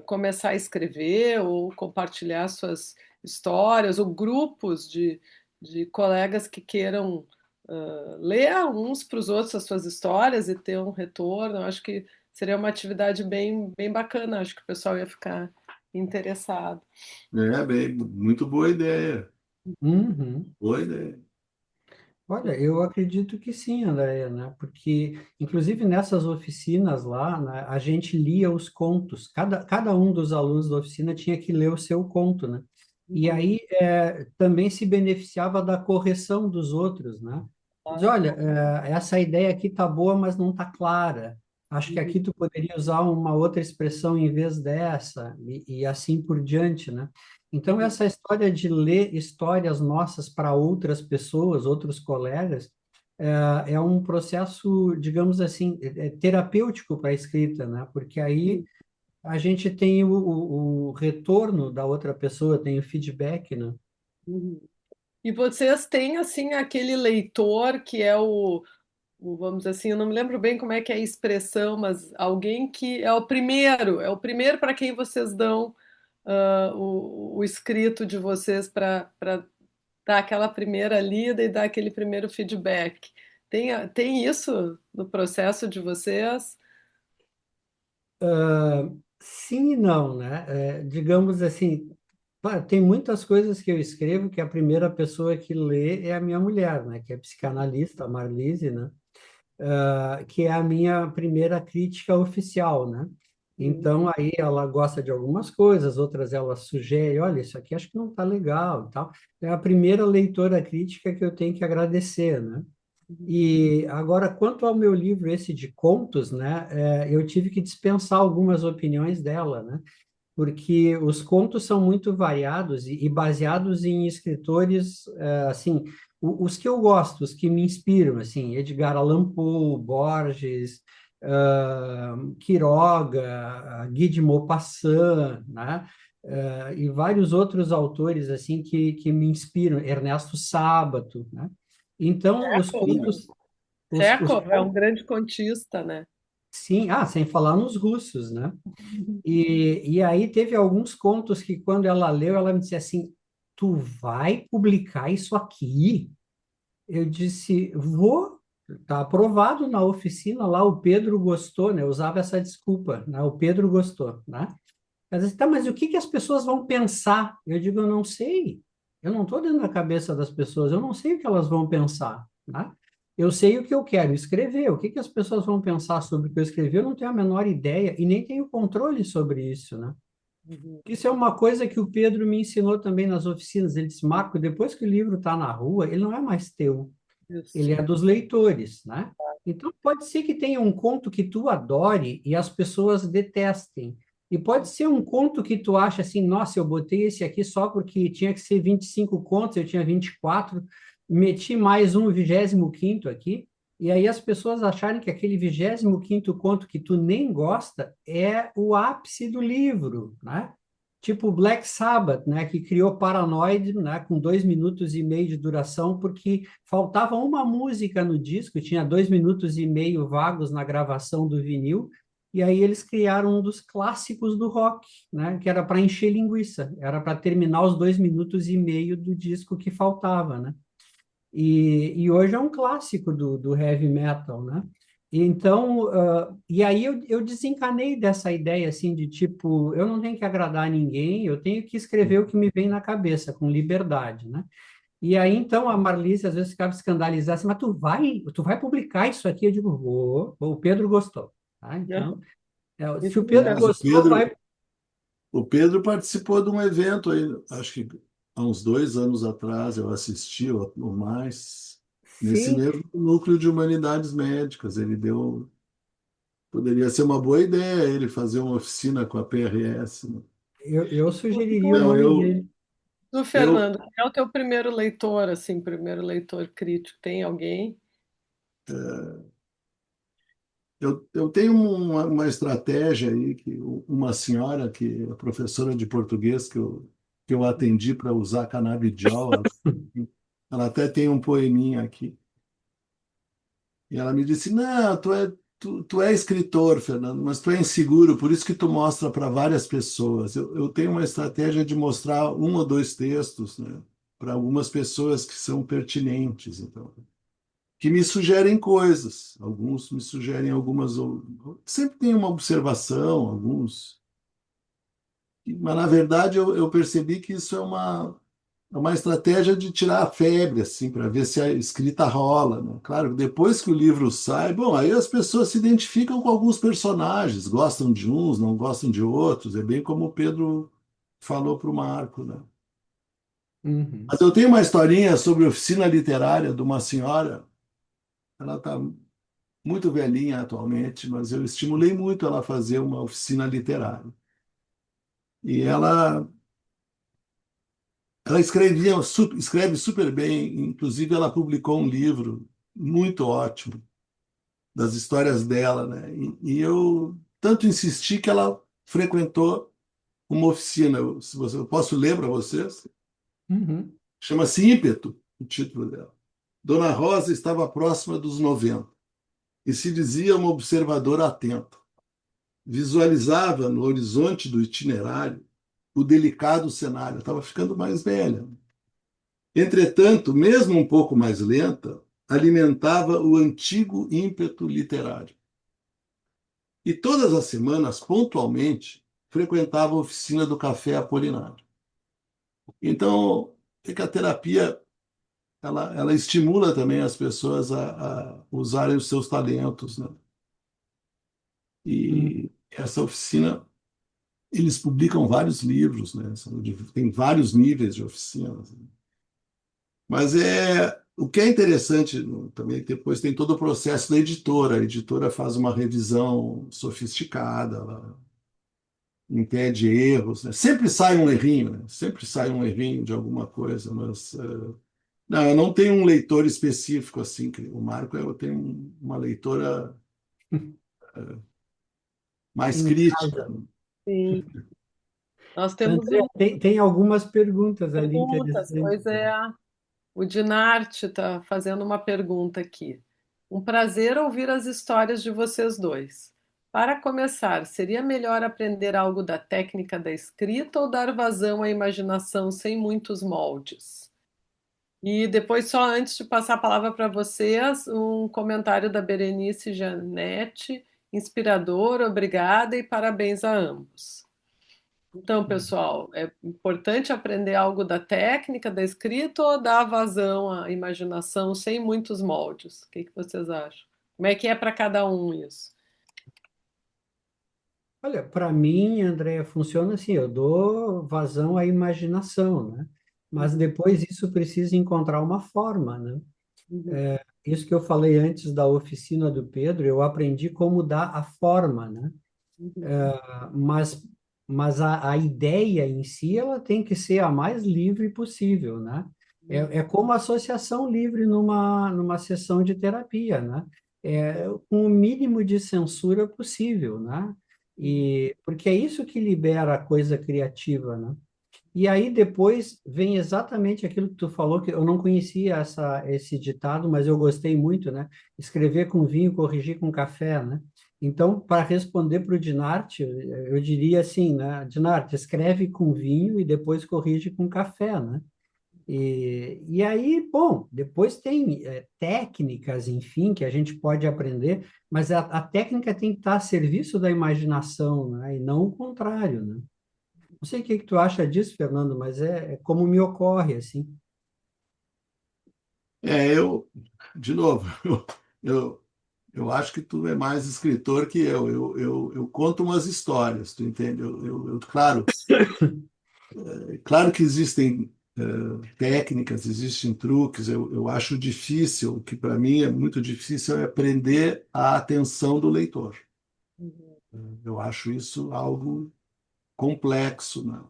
começar a escrever ou compartilhar suas histórias, ou grupos de colegas que queiram ler uns para os outros as suas histórias e ter um retorno. Eu acho que seria uma atividade bem, bem bacana, acho que o pessoal ia ficar interessado. É, bem, muito boa ideia. Uhum. Boa ideia. Olha, eu acredito que sim, Andréia, né? Porque, inclusive, nessas oficinas lá, né, a gente lia os contos. Cada um dos alunos da oficina tinha que ler o seu conto, né? E Uhum, aí também se beneficiava da correção dos outros, né? Diz, claro. olha, essa ideia aqui tá boa, mas não tá clara. Acho que Uhum, aqui tu poderia usar uma outra expressão em vez dessa, e assim por diante, né? Então, uhum, essa história de ler histórias nossas para outras pessoas, outros colegas, é um processo, digamos assim, terapêutico para a escrita, né? Porque aí uhum, a gente tem o retorno da outra pessoa, tem o feedback, né? uhum. E vocês têm, assim, aquele leitor que é vamos dizer assim, eu não me lembro bem como é que é a expressão, mas alguém que é o primeiro para quem vocês dão o escrito de vocês para dar aquela primeira lida e dar aquele primeiro feedback. Tem isso no processo de vocês? Sim e não, né? Digamos assim, claro, tem muitas coisas que eu escrevo que a primeira pessoa que lê é a minha mulher, né? Que é psicanalista, a Marlise, né? Que é a minha primeira crítica oficial, né? Uhum, Então, aí ela gosta de algumas coisas, outras ela sugere, olha, isso aqui acho que não está legal e tal. É a primeira leitora crítica que eu tenho que agradecer, né? uhum, E agora, quanto ao meu livro esse de contos, né? Eu tive que dispensar algumas opiniões dela, né? porque os contos são muito variados e baseados em escritores, assim, os que eu gosto, os que me inspiram, assim, Edgar Allan Poe, Borges, Quiroga, Guy de Maupassant, né? E vários outros autores, assim, que me inspiram, Ernesto Sábato, né? Então, os contos... os Chekhov é um contos, grande contista, né? sim, sem falar nos russos, né? E aí teve alguns contos que quando ela leu, ela me disse assim, tu vai publicar isso aqui? Eu disse, vou, tá aprovado na oficina lá, o Pedro gostou, né? Eu usava essa desculpa, né? O Pedro gostou, né? Ela disse, tá, mas o que que as pessoas vão pensar? Eu digo, eu não sei. Eu não estou dentro da cabeça das pessoas, eu não sei o que elas vão pensar, né? Eu sei o que eu quero escrever, o que que as pessoas vão pensar sobre o que eu escrevi, eu não tenho a menor ideia e nem tenho controle sobre isso, né? Uhum. Isso é uma coisa que o Pedro me ensinou também nas oficinas. Ele disse, Marco, depois que o livro está na rua, ele não é mais teu, Isso. ele é dos leitores, né? Então, pode ser que tenha um conto que tu adore e as pessoas detestem. E pode ser um conto que tu acha assim, nossa, eu botei esse aqui só porque tinha que ser 25 contos, eu tinha 24, meti mais um 25º aqui, e aí as pessoas acharem que aquele 25º conto que tu nem gosta é o ápice do livro, né? Tipo Black Sabbath, né, que criou Paranoid, né, com 2 minutos e meio de duração, porque faltava uma música no disco, tinha 2 minutos e meio vagos na gravação do vinil, e aí eles criaram um dos clássicos do rock, né, que era para encher linguiça, era para terminar os 2 minutos e meio do disco que faltava, né? E hoje é um clássico do heavy metal, né? E então, e aí eu desencanei dessa ideia assim de tipo, eu não tenho que agradar ninguém, eu tenho que escrever o que me vem na cabeça, com liberdade, né? E aí então a Marlice às vezes ficava escandalizada, assim, mas tu vai publicar isso aqui? Eu digo, vou. O Pedro gostou, tá? Então, se Isso o me Pedro Aliás, gostou, vai. O Pedro participou de um evento aí, acho que há uns 2 anos atrás, eu assisti, ou mais, nesse Sim, mesmo núcleo de humanidades médicas. Ele deu. Poderia ser uma boa ideia ele fazer uma oficina com a PRS, né? eu sugeriria o Não, nome dele. do eu, Fernando. Quem é o teu primeiro leitor, assim, primeiro leitor crítico? Tem alguém? eu tenho uma estratégia aí, que uma senhora que é professora de português que eu atendi para usar canabidiol, ela até tem um poeminha aqui. E ela me disse: Não, tu é escritor, Fernando, mas tu é inseguro, por isso que tu mostra para várias pessoas. Eu tenho uma estratégia de mostrar um ou dois textos, né, para algumas pessoas que são pertinentes, então, que me sugerem coisas. Alguns me sugerem algumas. Sempre tem uma observação, alguns. Mas, na verdade, eu percebi que isso é uma estratégia de tirar a febre, assim, para ver se a escrita rola, né? Claro, depois que o livro sai, bom, aí as pessoas se identificam com alguns personagens, gostam de uns, não gostam de outros, é bem como o Pedro falou para o Marco, né? Uhum, Mas eu tenho uma historinha sobre oficina literária de uma senhora, ela está muito velhinha atualmente, mas eu estimulei muito ela a fazer uma oficina literária. E ela escreve super bem, inclusive ela publicou um livro muito ótimo das histórias dela, né? E eu tanto insisti que ela frequentou uma oficina. Eu posso ler para vocês? uhum, Chama-se Ímpeto, o título dela. Dona Rosa estava próxima dos 90 e se dizia uma observadora atenta. Visualizava no horizonte do itinerário o delicado cenário. Estava ficando mais velha. Entretanto, mesmo um pouco mais lenta, alimentava o antigo ímpeto literário. E todas as semanas, pontualmente, frequentava a oficina do Café Apolinário. Então, é que a terapia ela estimula também as pessoas a usarem os seus talentos, né? uhum, E essa oficina, eles publicam vários livros, né? Tem vários níveis de oficinas, né? Mas o que é interessante também, depois tem todo o processo da editora. A editora faz uma revisão sofisticada, impede erros, né? Sempre sai um errinho, né? Sempre sai um errinho de alguma coisa, mas não, eu não tenho um leitor específico assim. O Marco, eu tenho uma leitora mais Em crítica. casa. Sim. Nós temos André, um tem algumas perguntas ali perguntas, interessantes. pois é. O Dinarte está fazendo uma pergunta aqui. Um prazer ouvir as histórias de vocês dois. Para começar, seria melhor aprender algo da técnica da escrita ou dar vazão à imaginação sem muitos moldes? E depois, só antes de passar a palavra para vocês, um comentário da Berenice Janete, inspirador, obrigada e parabéns a ambos. Então, pessoal, é importante aprender algo da técnica da escrita ou dar vazão à imaginação sem muitos moldes? O que que vocês acham? Como é que é para cada um isso? Olha, para mim, André, funciona assim, eu dou vazão à imaginação, né? Mas Uhum, depois isso precisa encontrar uma forma, né? uhum, Isso que eu falei antes da oficina do Pedro, eu aprendi como dar a forma, né? uhum, Mas, mas a ideia em si, ela tem que ser a mais livre possível, né? É como associação livre numa sessão de terapia, né? Com o mínimo de censura possível, né? uhum, E porque é isso que libera a coisa criativa, né? E aí depois vem exatamente aquilo que tu falou, que eu não conhecia esse ditado, mas eu gostei muito, né? Escrever com vinho, corrigir com café, né? Então, para responder para o Dinarte, eu diria assim, né? Dinarte, escreve com vinho e depois corrige com café, né? E aí, bom, depois tem técnicas, enfim, que a gente pode aprender, mas a técnica tem que estar a serviço da imaginação, né? E não o contrário, né? Não sei o que que tu acha disso, Fernando, mas é como me ocorre, assim. de novo, eu, eu acho que tu é mais escritor que eu. Eu conto umas histórias, tu entende? Claro que existem técnicas, existem truques. Eu acho difícil, o que para mim é muito difícil é prender a atenção do leitor. uhum, Eu acho isso algo complexo, né?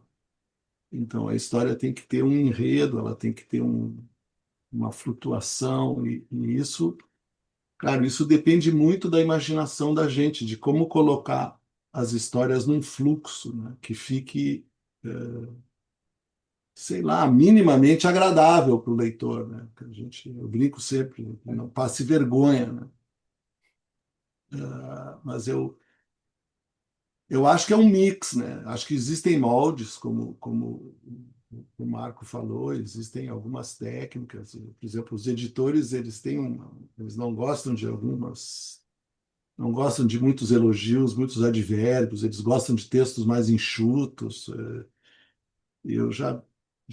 Então a história tem que ter um enredo, ela tem que ter uma flutuação e isso, claro, isso depende muito da imaginação da gente, de como colocar as histórias num fluxo, né? Que fique sei lá, minimamente agradável para o leitor, né? Que eu brinco sempre, não passe vergonha, né? Mas eu acho que é um mix, né? Acho que existem moldes, como o Marco falou, existem algumas técnicas. Por exemplo, os editores, eles não gostam de não gostam de muitos elogios, muitos advérbios, eles gostam de textos mais enxutos. Eu já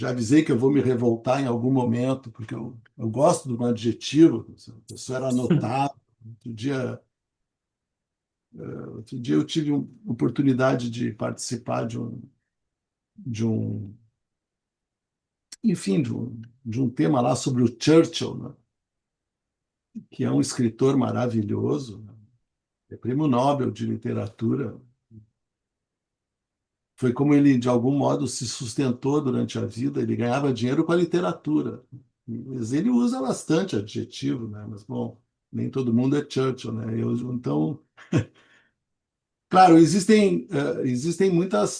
avisei que eu vou me revoltar em algum momento, porque eu gosto de um adjetivo, a pessoa era notável. Outro dia, outro dia eu tive oportunidade de participar de um, enfim, de um tema lá sobre o Churchill, né? Que é um escritor maravilhoso, né? É prêmio Nobel de literatura. Foi como ele, de algum modo, se sustentou durante a vida. Ele ganhava dinheiro com a literatura. Mas ele usa bastante adjetivo, né? Mas, bom, nem todo mundo é Churchill, né? Então, claro, existem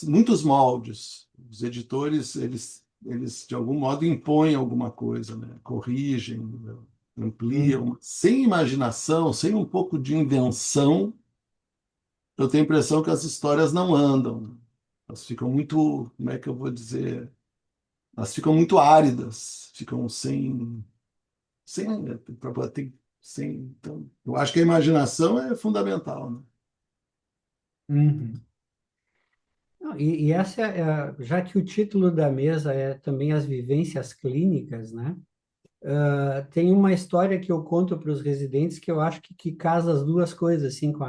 muitos moldes. Os editores, eles, de algum modo, impõem alguma coisa, né? Corrigem, né? Uhum. Ampliam. Sem imaginação, sem um pouco de invenção, eu tenho a impressão que as histórias não andam, né? Elas ficam muito, como é que eu vou dizer? Elas ficam muito áridas, ficam para bater, sem. Então, eu acho que a imaginação é fundamental, né? Uhum. Não, e essa já que o título da mesa é também as vivências clínicas, né? Tem uma história que eu conto para os residentes que eu acho que casa as duas coisas, assim, com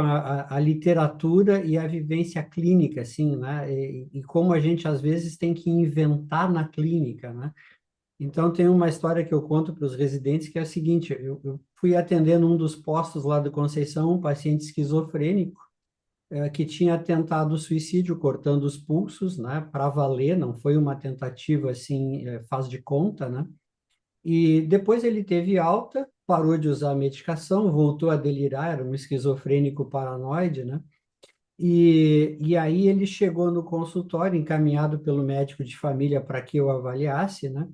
a literatura e a vivência clínica, assim, né? E como a gente, às vezes, tem que inventar na clínica, né? Então, tem uma história que eu conto para os residentes que é a seguinte: eu fui atendendo um dos postos lá do Conceição, um paciente esquizofrênico, que tinha tentado suicídio cortando os pulsos, né, para valer, não foi uma tentativa assim, faz de conta, né? E depois ele teve alta, parou de usar a medicação, voltou a delirar, era um esquizofrênico paranoide, né? E aí ele chegou no consultório, encaminhado pelo médico de família para que eu avaliasse, né?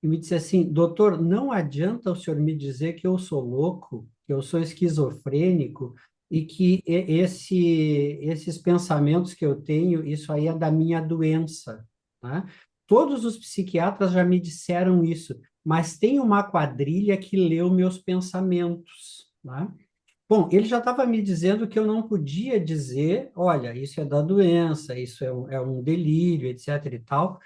E me disse assim, doutor, não adianta o senhor me dizer que eu sou louco, que eu sou esquizofrênico e que esses pensamentos que eu tenho, isso aí é da minha doença, né? Todos os psiquiatras já me disseram isso, mas tem uma quadrilha que leu meus pensamentos, né? Bom, ele já estava me dizendo que eu não podia dizer, olha, isso é da doença, isso é um delírio, etc e tal.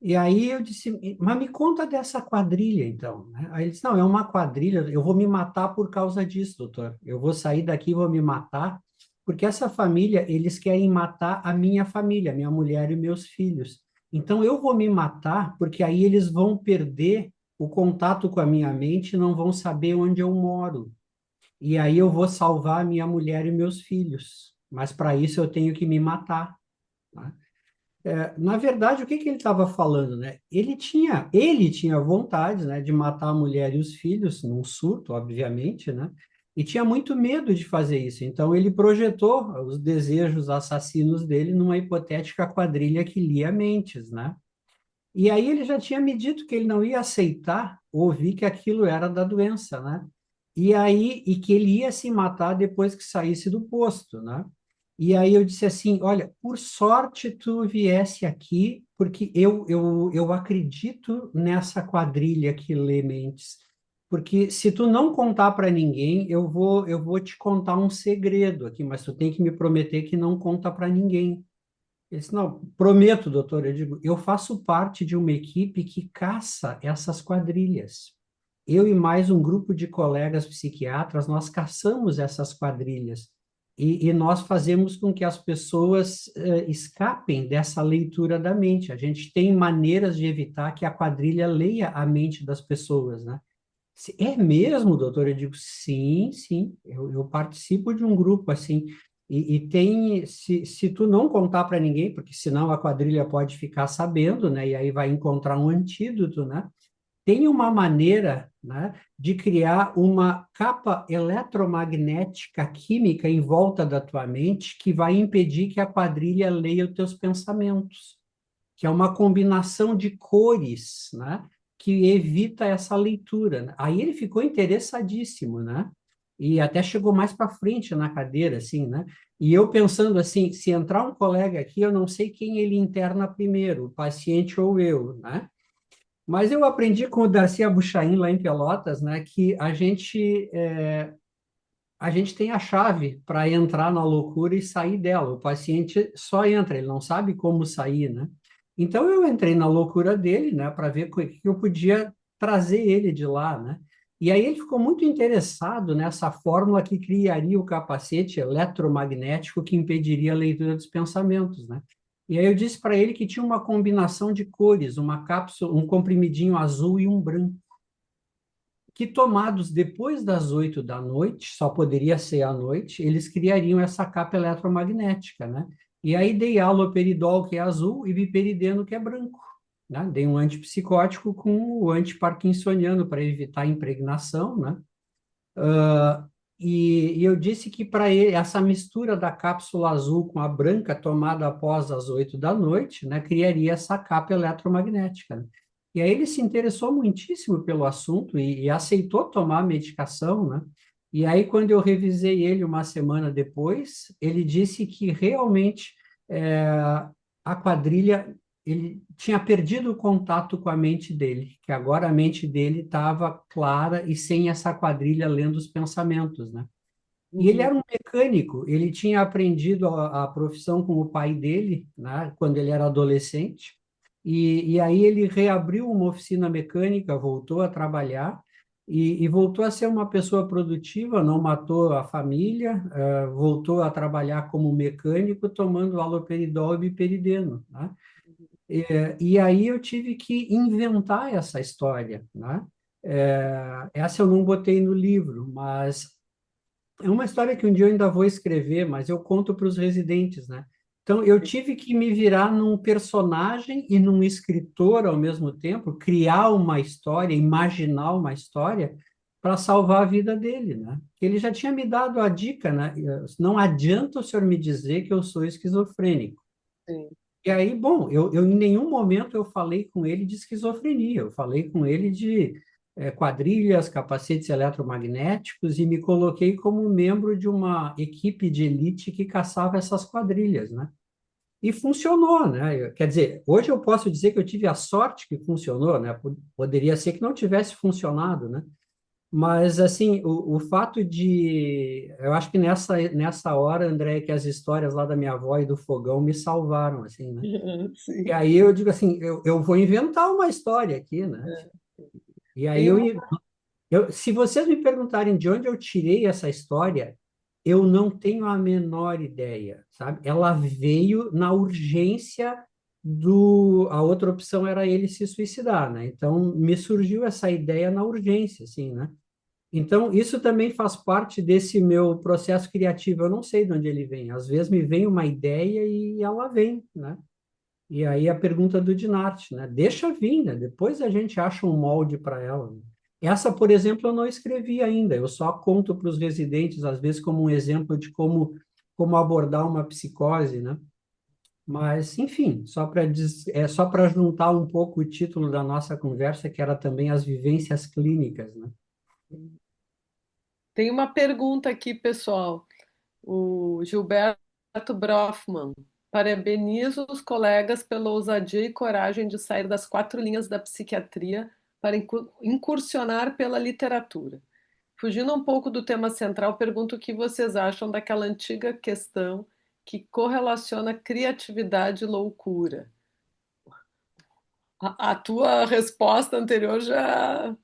E aí eu disse, mas me conta dessa quadrilha, então, né? Aí ele disse, não, é uma quadrilha, eu vou me matar por causa disso, doutor. Eu vou sair daqui e vou me matar, porque essa família, eles querem matar a minha família, minha mulher e meus filhos. Então eu vou me matar, porque aí eles vão perder o contato com a minha mente e não vão saber onde eu moro. E aí eu vou salvar a minha mulher e meus filhos. Mas para isso eu tenho que me matar, né? Na verdade, o que que ele estava falando, né? Ele tinha vontade, né, de matar a mulher e os filhos, num surto, obviamente, né? E tinha muito medo de fazer isso. Então ele projetou os desejos assassinos dele numa hipotética quadrilha que lia mentes, né? E aí ele já tinha me dito que ele não ia aceitar ouvir que aquilo era da doença, né? E que ele ia se matar depois que saísse do posto, né? E aí eu disse assim, olha, por sorte tu viesse aqui, porque eu acredito nessa quadrilha que lê mentes. Porque se tu não contar para ninguém, eu vou te contar um segredo aqui, mas tu tem que me prometer que não conta para ninguém. Ele disse, não, prometo, doutor, eu digo, eu faço parte de uma equipe que caça essas quadrilhas. Eu e mais um grupo de colegas psiquiatras, nós caçamos essas quadrilhas e nós fazemos com que as pessoas escapem dessa leitura da mente. A gente tem maneiras de evitar que a quadrilha leia a mente das pessoas, né? É mesmo, doutor? Eu digo, sim, sim, eu participo de um grupo assim, e tem, se tu não contar para ninguém, porque senão a quadrilha pode ficar sabendo, né, e aí vai encontrar um antídoto, né, tem uma maneira, né, de criar uma capa eletromagnética química em volta da tua mente que vai impedir que a quadrilha leia os teus pensamentos, que é uma combinação de cores, né? Que evita essa leitura, né? Aí ele ficou interessadíssimo, né? E até chegou mais para frente na cadeira, assim, né? E eu pensando assim, se entrar um colega aqui, eu não sei quem ele interna primeiro, o paciente ou eu, né? Mas eu aprendi com o Darcy Abuchain lá em Pelotas, né? Que a gente tem a chave para entrar na loucura e sair dela. O paciente só entra, ele não sabe como sair, né? Então eu entrei na loucura dele, né, para ver o que eu podia trazer ele de lá, né? E aí ele ficou muito interessado nessa fórmula que criaria o capacete eletromagnético que impediria a leitura dos pensamentos, né? E aí eu disse para ele que tinha uma combinação de cores, uma cápsula, um comprimidinho azul e um branco que tomados depois das 8 da noite, só poderia ser à noite, eles criariam essa capa eletromagnética, né? E aí dei haloperidol, que é azul, e biperideno, que é branco, né? Dei um antipsicótico com o antiparkinsoniano para evitar a impregnação, né? E eu disse que para ele, essa mistura da cápsula azul com a branca tomada após as 8 da noite, né, criaria essa capa eletromagnética, né? E aí ele se interessou muitíssimo pelo assunto e aceitou tomar a medicação, né? E aí, quando eu revisei ele uma semana depois, ele disse que realmente é, a quadrilha, ele tinha perdido o contato com a mente dele, que agora a mente dele estava clara e sem essa quadrilha lendo os pensamentos, né? E ele Uhum. era um mecânico, ele tinha aprendido a profissão com o pai dele, né, quando ele era adolescente, e aí ele reabriu uma oficina mecânica, voltou a trabalhar, e voltou a ser uma pessoa produtiva, não matou a família, voltou a trabalhar como mecânico, tomando haloperidol e biperideno, né? E aí eu tive que inventar essa história, né? Essa eu não botei no livro, mas É uma história que um dia eu ainda vou escrever, mas eu conto para os residentes, né? Então, eu tive que me virar num personagem e num escritor ao mesmo tempo, criar uma história, imaginar uma história para salvar a vida dele, né? Ele já tinha me dado a dica, né? Não adianta o senhor me dizer que eu sou esquizofrênico. Sim. E aí, bom, eu em nenhum momento eu falei com ele de esquizofrenia, eu falei com ele de quadrilhas, capacetes eletromagnéticos e me coloquei como membro de uma equipe de elite que caçava essas quadrilhas, né? E funcionou, né? Quer dizer, hoje eu posso dizer que eu tive a sorte que funcionou, né? Poderia ser que não tivesse funcionado, né? Mas, assim, o fato de... Eu acho que nessa hora, André, que as histórias lá da minha avó e do fogão me salvaram, assim, né? E Sim. aí eu digo assim, eu vou inventar uma história aqui, né? É. E aí Tem uma. se vocês me perguntarem de onde eu tirei essa história, eu não tenho a menor ideia, sabe? Ela veio na urgência do... A outra opção era ele se suicidar, né? Então, me surgiu essa ideia na urgência, assim, né? Então, isso também faz parte desse meu processo criativo. Eu não sei de onde ele vem. Às vezes me vem uma ideia e ela vem, né? E aí a pergunta do Dinarte, né? Deixa vir, né? Depois a gente acha um molde para ela, né? Essa, por exemplo, eu não escrevi ainda. Eu só conto para os residentes, às vezes, como um exemplo de como abordar uma psicose, né? Mas, enfim, só para juntar um pouco o título da nossa conversa, que era também as vivências clínicas, né? Tem uma pergunta aqui, pessoal. O Gilberto Brofman. Parabenizo os colegas pela ousadia e coragem de sair das quatro linhas da psiquiatria para incursionar pela literatura. Fugindo um pouco do tema central, pergunto o que vocês acham daquela antiga questão que correlaciona criatividade e loucura. A tua resposta anterior já,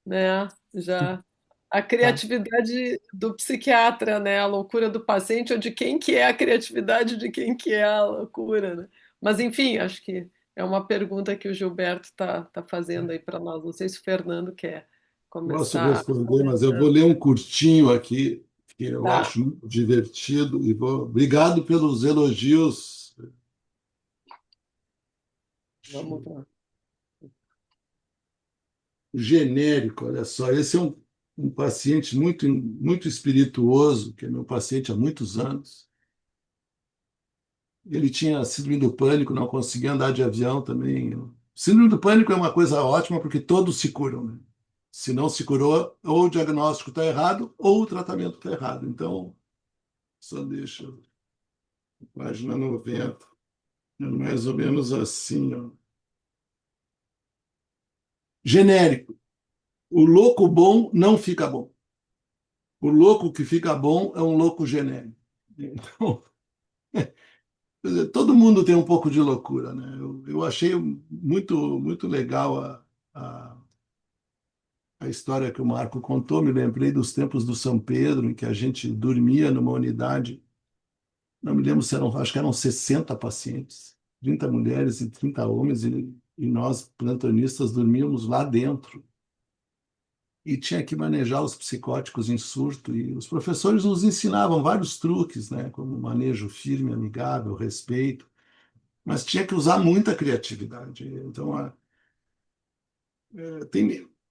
né, já a Tá. criatividade do psiquiatra, né, a loucura do paciente ou de quem que é a criatividade, de quem que é a loucura, né? Mas enfim, acho que é uma pergunta que o Gilberto está fazendo aí para nós. Não sei se o Fernando quer Posso começar responder, mas eu vou comentando. ler um curtinho aqui, que eu Tá, acho muito divertido, e vou. Obrigado pelos elogios. vamos lá. Genérico, olha só. Esse é um paciente muito espirituoso, que é meu paciente há muitos anos. Ele tinha síndrome do pânico, não conseguia andar de avião também. Síndrome do pânico é uma coisa ótima porque todos se curam, né? Se não se curou, ou o diagnóstico está errado, ou o tratamento está errado. Então, só deixa, página 90, é mais ou menos assim, ó. Genérico. O louco bom não fica bom. O louco que fica bom é um louco genérico. Então, quer dizer, todo mundo tem um pouco de loucura, né? Eu achei muito legal a história que o Marco contou. Me lembrei dos tempos do São Pedro, em que a gente dormia numa unidade. Não me lembro se eram, acho que eram 60 pacientes, 30 mulheres e 30 homens, e nós, plantonistas, dormíamos lá dentro. E tinha que manejar os psicóticos em surto. E os professores nos ensinavam vários truques, né? Como manejo firme, amigável, respeito. Mas tinha que usar muita criatividade. Então,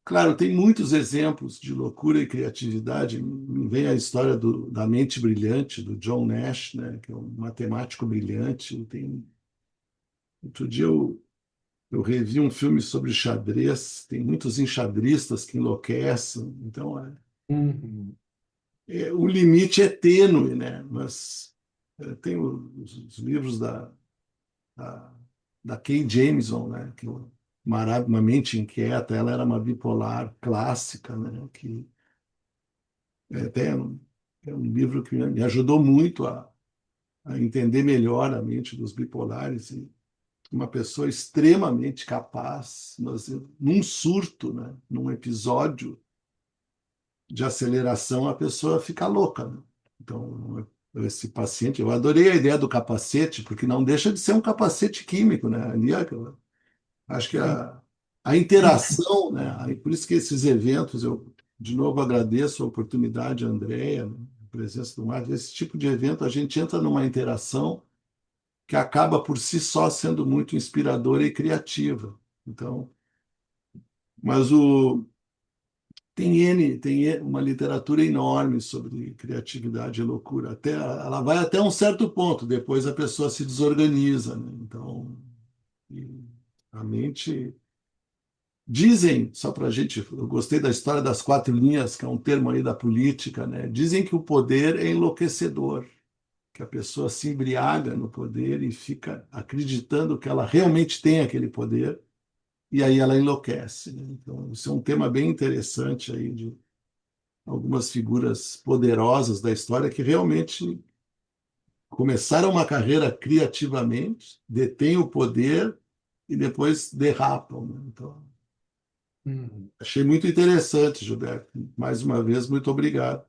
claro, tem muitos exemplos de loucura e criatividade. Me vem a história da mente brilhante, do John Nash, né, que é um matemático brilhante. Outro dia eu revi um filme sobre xadrez. Tem muitos enxadristas que enlouquecem. Então, Uhum. o limite é tênue, né? Mas tem os livros da, da Kay Jameson, né? Que uma mente inquieta. Ela era uma bipolar clássica, né? Que é um livro que me ajudou muito a entender melhor a mente dos bipolares, e uma pessoa extremamente capaz, mas num surto, né? Num episódio de aceleração, a pessoa fica louca, né? Então, esse paciente, eu adorei a ideia do capacete, porque não deixa de ser um capacete químico, né? Ali, acho que Sim. a interação, né? Aí, por isso que esses eventos, eu de novo agradeço a oportunidade, Andréia, né? presença do mar, esse tipo de evento, a gente entra numa interação que acaba por si só sendo muito inspiradora e criativa. Então, mas tem uma literatura enorme sobre criatividade e loucura. Ela vai até um certo ponto, depois a pessoa se desorganiza, né? Então, e a mente. Dizem, só para a gente, eu gostei da história das quatro linhas, que é um termo aí da política, né? Dizem que o poder é enlouquecedor, que a pessoa se embriaga no poder e fica acreditando que ela realmente tem aquele poder, e aí ela enlouquece, né? Então, isso é um tema bem interessante aí de algumas figuras poderosas da história que realmente começaram uma carreira criativamente, detêm o poder e depois derrapam, né? Então, Uhum. achei muito interessante, Gilberto. Mais uma vez, muito obrigado.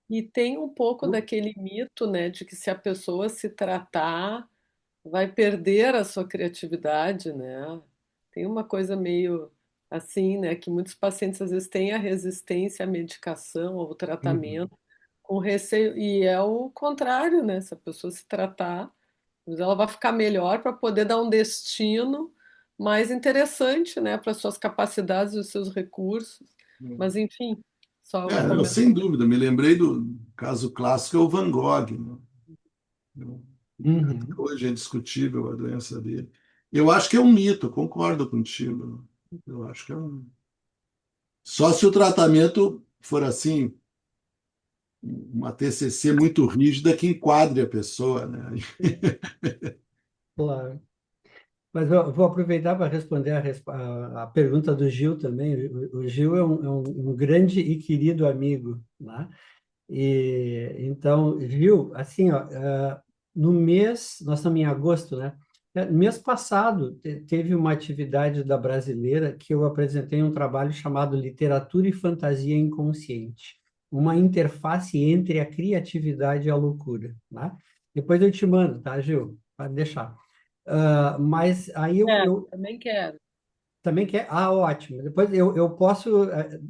E tem um pouco daquele mito, né, de que se a pessoa se tratar, vai perder a sua criatividade, né? Tem uma coisa meio assim, né, que muitos pacientes às vezes têm a resistência à medicação, ao Uhum. tratamento, com receio, e é o contrário, né? Se a pessoa se tratar, mas ela vai ficar melhor para poder dar um destino mais interessante, né, para suas capacidades e os seus recursos. Mas enfim, só um Sem comentário. dúvida, me lembrei do caso clássico, é o Van Gogh, né? Eu- Até Uhum. hoje é indiscutível a doença dele. Eu acho que é um mito, concordo contigo. Eu acho que é um. Só se o tratamento for assim, uma TCC muito rígida que enquadre a pessoa, né? Claro. Mas eu vou aproveitar para responder a pergunta do Gil também. O Gil é um grande e querido amigo, né? E então, Gil, assim, ó, no mês, nós estamos em agosto, né? No mês passado, teve uma atividade da Brasileira que eu apresentei um trabalho chamado Literatura e Fantasia Inconsciente, uma interface entre a criatividade e a loucura, né? Depois eu te mando, tá, Gil? Pode deixar. Mas aí eu Também quero. também quer. Ah, ótimo. Depois eu posso.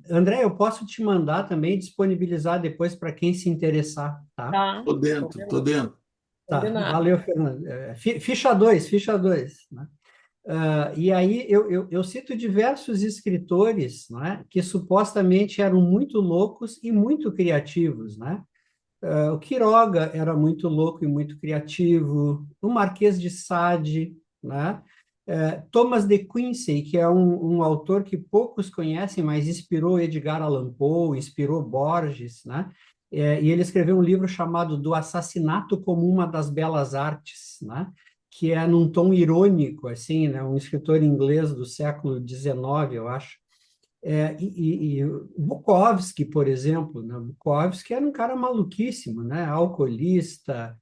André, eu posso te mandar também, disponibilizar depois para quem se interessar, tá? Tá, Tô dentro, tô combinado. dentro. Tá, Combinado. valeu, Fernando. Ficha 2, ficha 2, né? E aí eu cito diversos escritores, né, que supostamente eram muito loucos e muito criativos, né? O Quiroga era muito louco e muito criativo, o Marquês de Sade, né? Thomas de Quincey, que é um autor que poucos conhecem, mas inspirou Edgar Allan Poe, inspirou Borges, né? E ele escreveu um livro chamado Do Assassinato como uma das Belas Artes, né? Que é num tom irônico, assim, né? Um escritor inglês do século XIX, eu acho. E o Bukowski, por exemplo, né? Bukowski era um cara maluquíssimo, né? Alcoolista,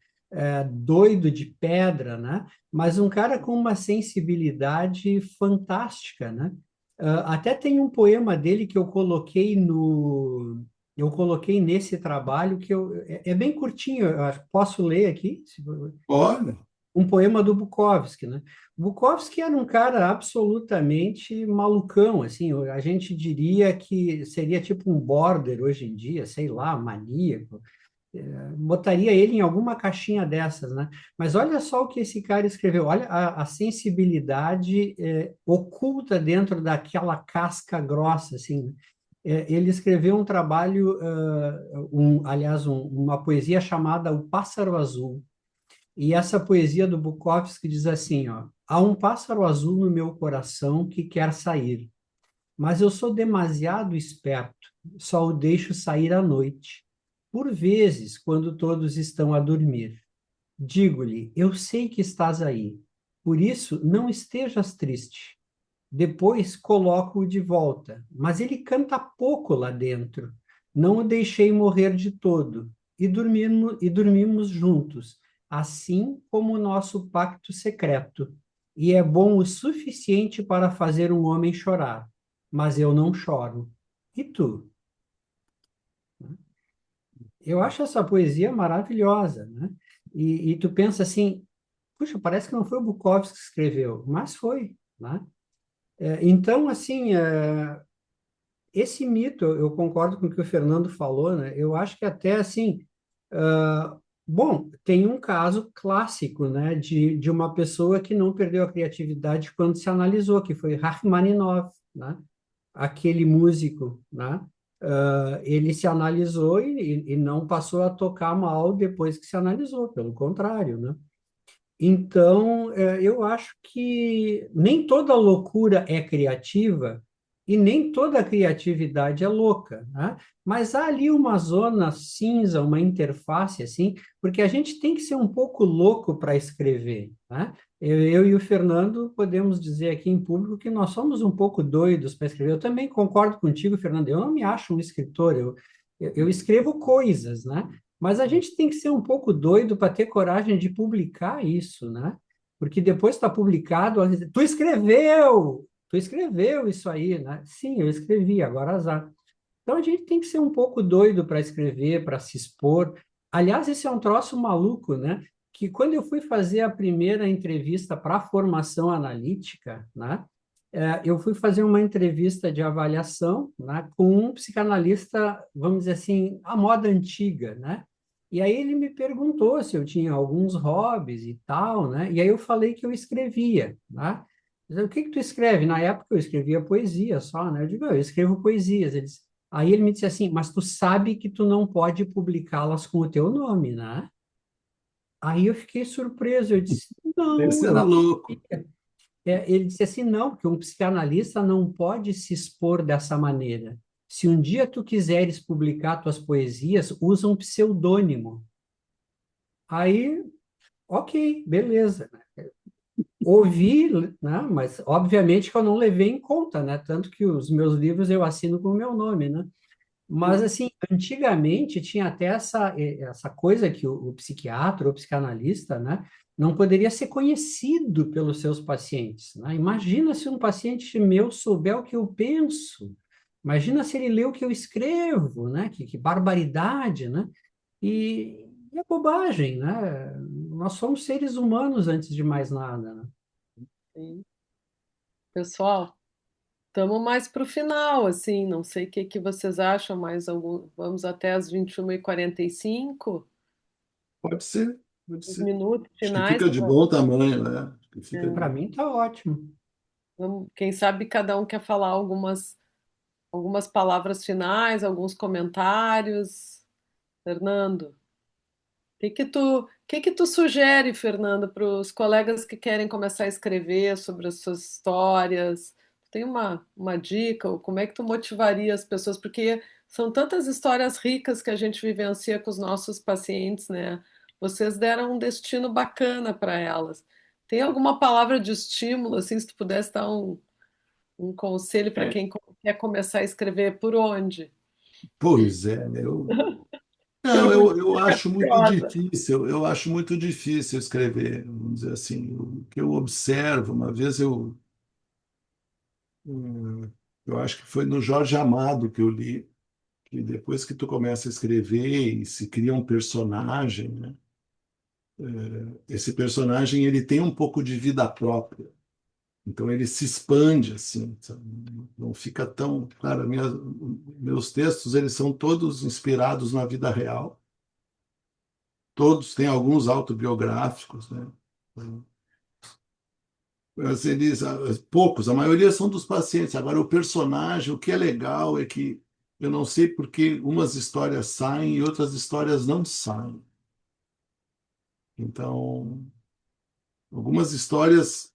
doido de pedra, né? Mas um cara com uma sensibilidade fantástica, né? Até tem um poema dele que eu coloquei nesse trabalho que é bem curtinho, eu acho. Posso ler aqui? Olha, Um poema do Bukowski, né? Bukowski era um cara absolutamente malucão, assim, a gente diria que seria tipo um border hoje em dia, sei lá, maníaco, botaria ele em alguma caixinha dessas, né? Mas olha só o que esse cara escreveu, olha a sensibilidade oculta dentro daquela casca grossa, assim. Ele escreveu um trabalho, aliás, uma poesia chamada O Pássaro Azul. E essa poesia do Bukowski diz assim, ó: há um pássaro azul no meu coração que quer sair, mas eu sou demasiado esperto, só o deixo sair à noite. Por vezes, quando todos estão a dormir, digo-lhe: eu sei que estás aí, por isso não estejas triste. Depois coloco-o de volta, mas ele canta pouco lá dentro. Não o deixei morrer de todo, e dormimos juntos, assim como o nosso pacto secreto. E é bom o suficiente para fazer um homem chorar, mas eu não choro. E tu? Eu acho essa poesia maravilhosa, né? E tu pensa assim, puxa, parece que não foi o Bukowski que escreveu, mas foi, né? Então, assim, esse mito, eu concordo com o que o Fernando falou, né? Eu acho que até assim, ah, bom, tem um caso clássico, né, de uma pessoa que não perdeu a criatividade quando se analisou, que foi Rachmaninoff, né? Aquele músico, né? Ele se analisou e não passou a tocar mal depois que se analisou, pelo contrário, né? Então, eu acho que nem toda loucura é criativa e nem toda criatividade é louca, né? Mas há ali uma zona cinza, uma interface, assim, porque a gente tem que ser um pouco louco para escrever, né? Eu e o Fernando podemos dizer aqui em público que nós somos um pouco doidos para escrever. Eu também concordo contigo, Fernando. Eu não me acho um escritor, eu escrevo coisas, né? Mas a gente tem que ser um pouco doido para ter coragem de publicar isso, né? Porque depois está publicado, tu escreveu isso aí, né? Sim, eu escrevi, agora azar. Então a gente tem que ser um pouco doido para escrever, para se expor. Aliás, esse é um troço maluco, né? Que quando eu fui fazer a primeira entrevista para a formação analítica, né? Eu fui fazer uma entrevista de avaliação, né, com um psicanalista, vamos dizer assim, à moda antiga, né? E aí ele me perguntou se eu tinha alguns hobbies e tal, né? E aí eu falei que eu escrevia, né? O que que tu escreve? Na época eu escrevia poesia só, né? Eu digo, eu escrevo poesias. Aí ele me disse assim, mas tu sabe que tu não pode publicá-las com o teu nome, né? Aí eu fiquei surpreso, eu disse, não, Esse eu era não louco. sabia. Ele disse assim, não, porque um psicanalista não pode se expor dessa maneira. Se um dia tu quiseres publicar tuas poesias, usa um pseudônimo. Aí, ok, beleza. Ouvi, né? Mas obviamente que eu não levei em conta, né? Tanto que os meus livros eu assino com o meu nome, né? Mas, assim, antigamente tinha até essa coisa que o psiquiatra ou psicanalista, né, não poderia ser conhecido pelos seus pacientes, né? Imagina se um paciente meu souber o que eu penso. Imagina se ele lê o que eu escrevo, né? Que barbaridade, né? E é bobagem, né? Nós somos seres humanos antes de mais nada, né? Sim. Pessoal, estamos mais para o final, assim, não sei o que que vocês acham, mais algum, vamos até as 21h45, Pode ser, pode os ser. minutos Acho que finais. fica de bom tamanho, né? Acho que fica Para de... mim tá ótimo. Quem sabe cada um quer falar algumas palavras finais, alguns comentários. Fernando, o que que tu sugere, Fernando, para os colegas que querem começar a escrever sobre as suas histórias? Tem uma dica, ou como é que tu motivaria as pessoas? Porque são tantas histórias ricas que a gente vivencia com os nossos pacientes, né? Vocês deram um destino bacana para elas. Tem alguma palavra de estímulo, assim, se tu pudesse dar um conselho para quem quer começar a escrever, por onde? Pois é, não, Pergunta eu acho muito capciosa. difícil, eu acho muito difícil escrever, vamos dizer assim, o que eu observo, uma vez eu acho que foi no Jorge Amado que eu li, que depois que tu começa a escrever e se cria um personagem, né? Esse personagem ele tem um pouco de vida própria. Então ele se expande assim, sabe? Não fica tão, claro, meus textos eles são todos inspirados na vida real. Todos têm alguns autobiográficos, né? Mas eles, poucos, a maioria são dos pacientes. Agora o personagem, o que é legal é que eu não sei porque umas histórias saem e outras histórias não saem. Então, algumas histórias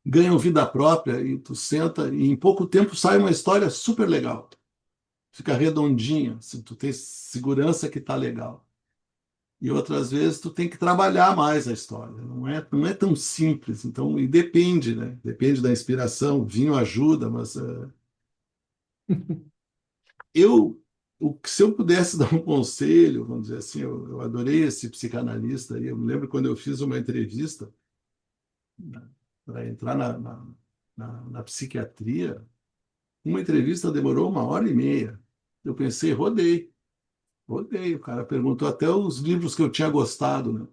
ganham vida própria e tu senta e em pouco tempo sai uma história super legal. Fica redondinha, assim, tu tem segurança que tá legal. E outras vezes tu tem que trabalhar mais a história. Não é tão simples. Então, e depende, né? Depende da inspiração. Vinho ajuda, mas eu, se eu pudesse dar um conselho, vamos dizer assim, eu adorei esse psicanalista aí. Eu me lembro quando eu fiz uma entrevista para entrar na psiquiatria. Uma entrevista demorou 1h30. Eu pensei, rodei, rodei. O cara perguntou até os livros que eu tinha gostado, né?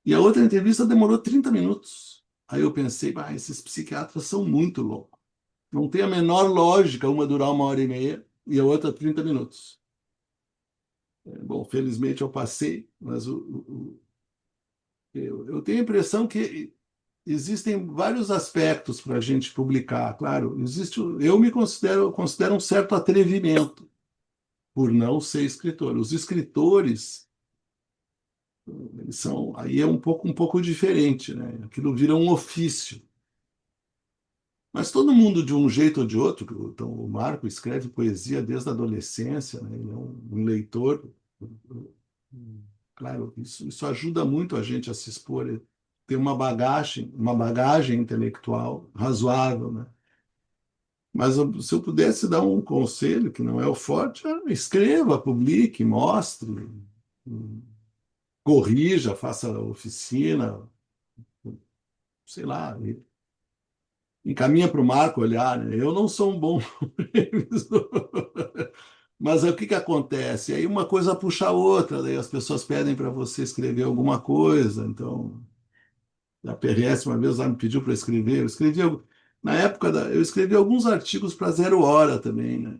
E a outra entrevista demorou 30 minutos. Aí eu pensei, esses psiquiatras são muito loucos. Não tem a menor lógica uma durar 1 hora e meia e a outra 30 minutos. Bom, felizmente eu passei, mas eu tenho a impressão que existem vários aspectos para a gente publicar. Claro, eu me considero um certo atrevimento por não ser escritor. Os escritores, eles são, aí é um pouco diferente, né? Aquilo vira um ofício. Mas todo mundo, de um jeito ou de outro, então o Marco escreve poesia desde a adolescência, né? Ele é um leitor. Claro, isso ajuda muito a gente a se expor, ter uma bagagem intelectual razoável, né? Mas se eu pudesse dar um conselho, que não é o forte, escreva, publique, mostre, corrija, faça oficina, sei lá, encaminha para o Marco olhar, né? Eu não sou um bom revisor. Mas aí, o que que acontece? Aí uma coisa puxa a outra, daí as pessoas pedem para você escrever alguma coisa. Então, a PRS uma vez lá me pediu para escrever. Na época, eu escrevi alguns artigos para Zero Hora também, né?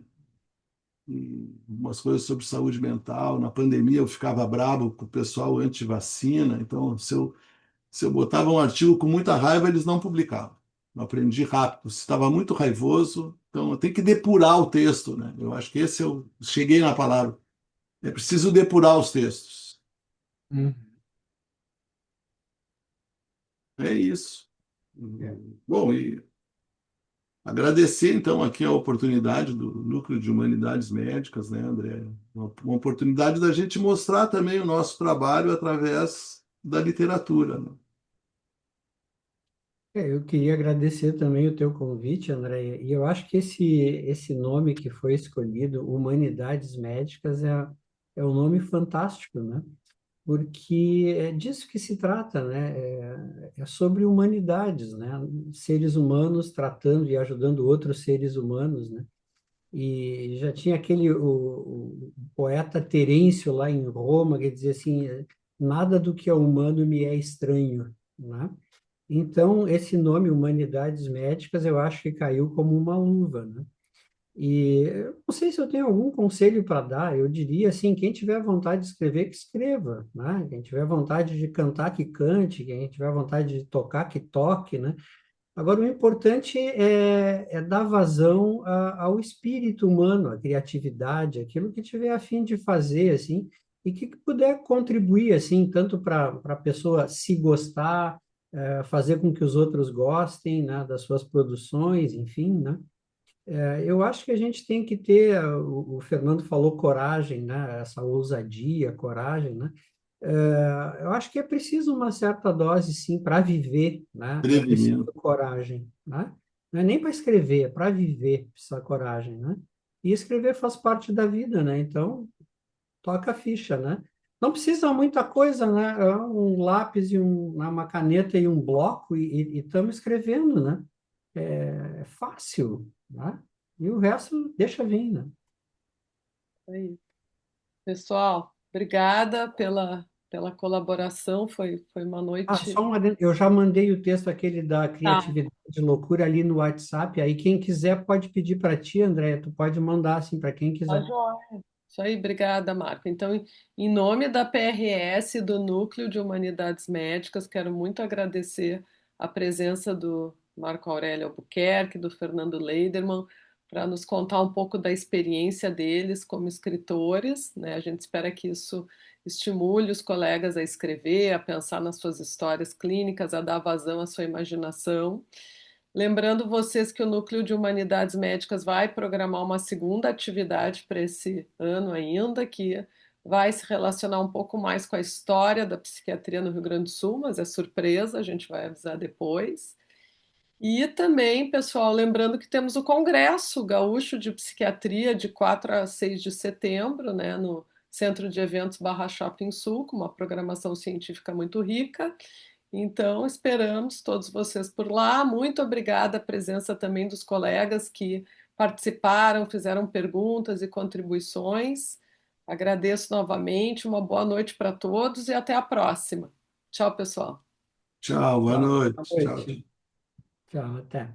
E umas coisas sobre saúde mental. Na pandemia, eu ficava bravo com o pessoal anti-vacina. Então, se eu botava um artigo com muita raiva, eles não publicavam. Eu aprendi rápido. Se estava muito raivoso, então eu tenho que depurar o texto, né? Eu acho que esse eu cheguei na palavra. É preciso depurar os textos. Uhum. É isso. É. Bom, e agradecer então aqui a oportunidade do Núcleo de Humanidades Médicas, né, André? Uma oportunidade da gente mostrar também o nosso trabalho através da literatura, né? Eu queria agradecer também o teu convite, André, e eu acho que esse nome que foi escolhido, Humanidades Médicas, é um nome fantástico, né? Porque é disso que se trata, né? É sobre humanidades, né? Seres humanos tratando e ajudando outros seres humanos, né? E já tinha o poeta Terêncio lá em Roma que dizia assim, nada do que é humano me é estranho, né? Então, esse nome, Humanidades Médicas, eu acho que caiu como uma luva, né? E eu não sei se eu tenho algum conselho para dar, eu diria assim, quem tiver vontade de escrever, que escreva, né? Quem tiver vontade de cantar, que cante, quem tiver vontade de tocar, que toque, né? Agora, o importante é dar vazão ao espírito humano, à criatividade, aquilo que tiver a fim de fazer, assim, e que puder contribuir, assim, tanto para a pessoa se gostar, fazer com que os outros gostem, né, das suas produções, enfim, né? Eu acho que a gente tem que ter, o Fernando falou coragem, né? Essa ousadia, coragem, né? Eu acho que é preciso uma certa dose, sim, para viver, né? É preciso Prevenir. coragem, né? Não é nem para escrever, é para viver precisa coragem, né? E escrever faz parte da vida, né? Então, toca a ficha, né? Não precisa muita coisa, né? Um lápis e uma caneta e um bloco e estamos escrevendo, né? É fácil, né? E o resto deixa vir, né? Aí. Pessoal, obrigada pela colaboração. Foi uma Ah, noite. só um adendo. Eu já mandei o texto aquele da Tá, criatividade de loucura ali no WhatsApp. Aí quem quiser pode pedir para ti, André. Tu pode mandar assim para quem tá quiser. joia. Isso aí, obrigada, Marco. Então, em nome da PRS, do Núcleo de Humanidades Médicas, quero muito agradecer a presença do Marco Aurélio Albuquerque, do Fernando Leiderman, para nos contar um pouco da experiência deles como escritores, né? A gente espera que isso estimule os colegas a escrever, a pensar nas suas histórias clínicas, a dar vazão à sua imaginação. Lembrando vocês que o Núcleo de Humanidades Médicas vai programar uma segunda atividade para esse ano ainda, que vai se relacionar um pouco mais com a história da psiquiatria no Rio Grande do Sul, mas é surpresa, a gente vai avisar depois. E também, pessoal, lembrando que temos o Congresso Gaúcho de Psiquiatria de 4 a 6 de setembro, né, no Centro de Eventos Barra Shopping Sul, com uma programação científica muito rica. Então, esperamos todos vocês por lá. Muito obrigada a presença também dos colegas que participaram, fizeram perguntas e contribuições. Agradeço novamente, uma boa noite para todos e até a próxima. Tchau, pessoal. Tchau, boa Tchau, boa noite. Tchau. noite. Tchau, até.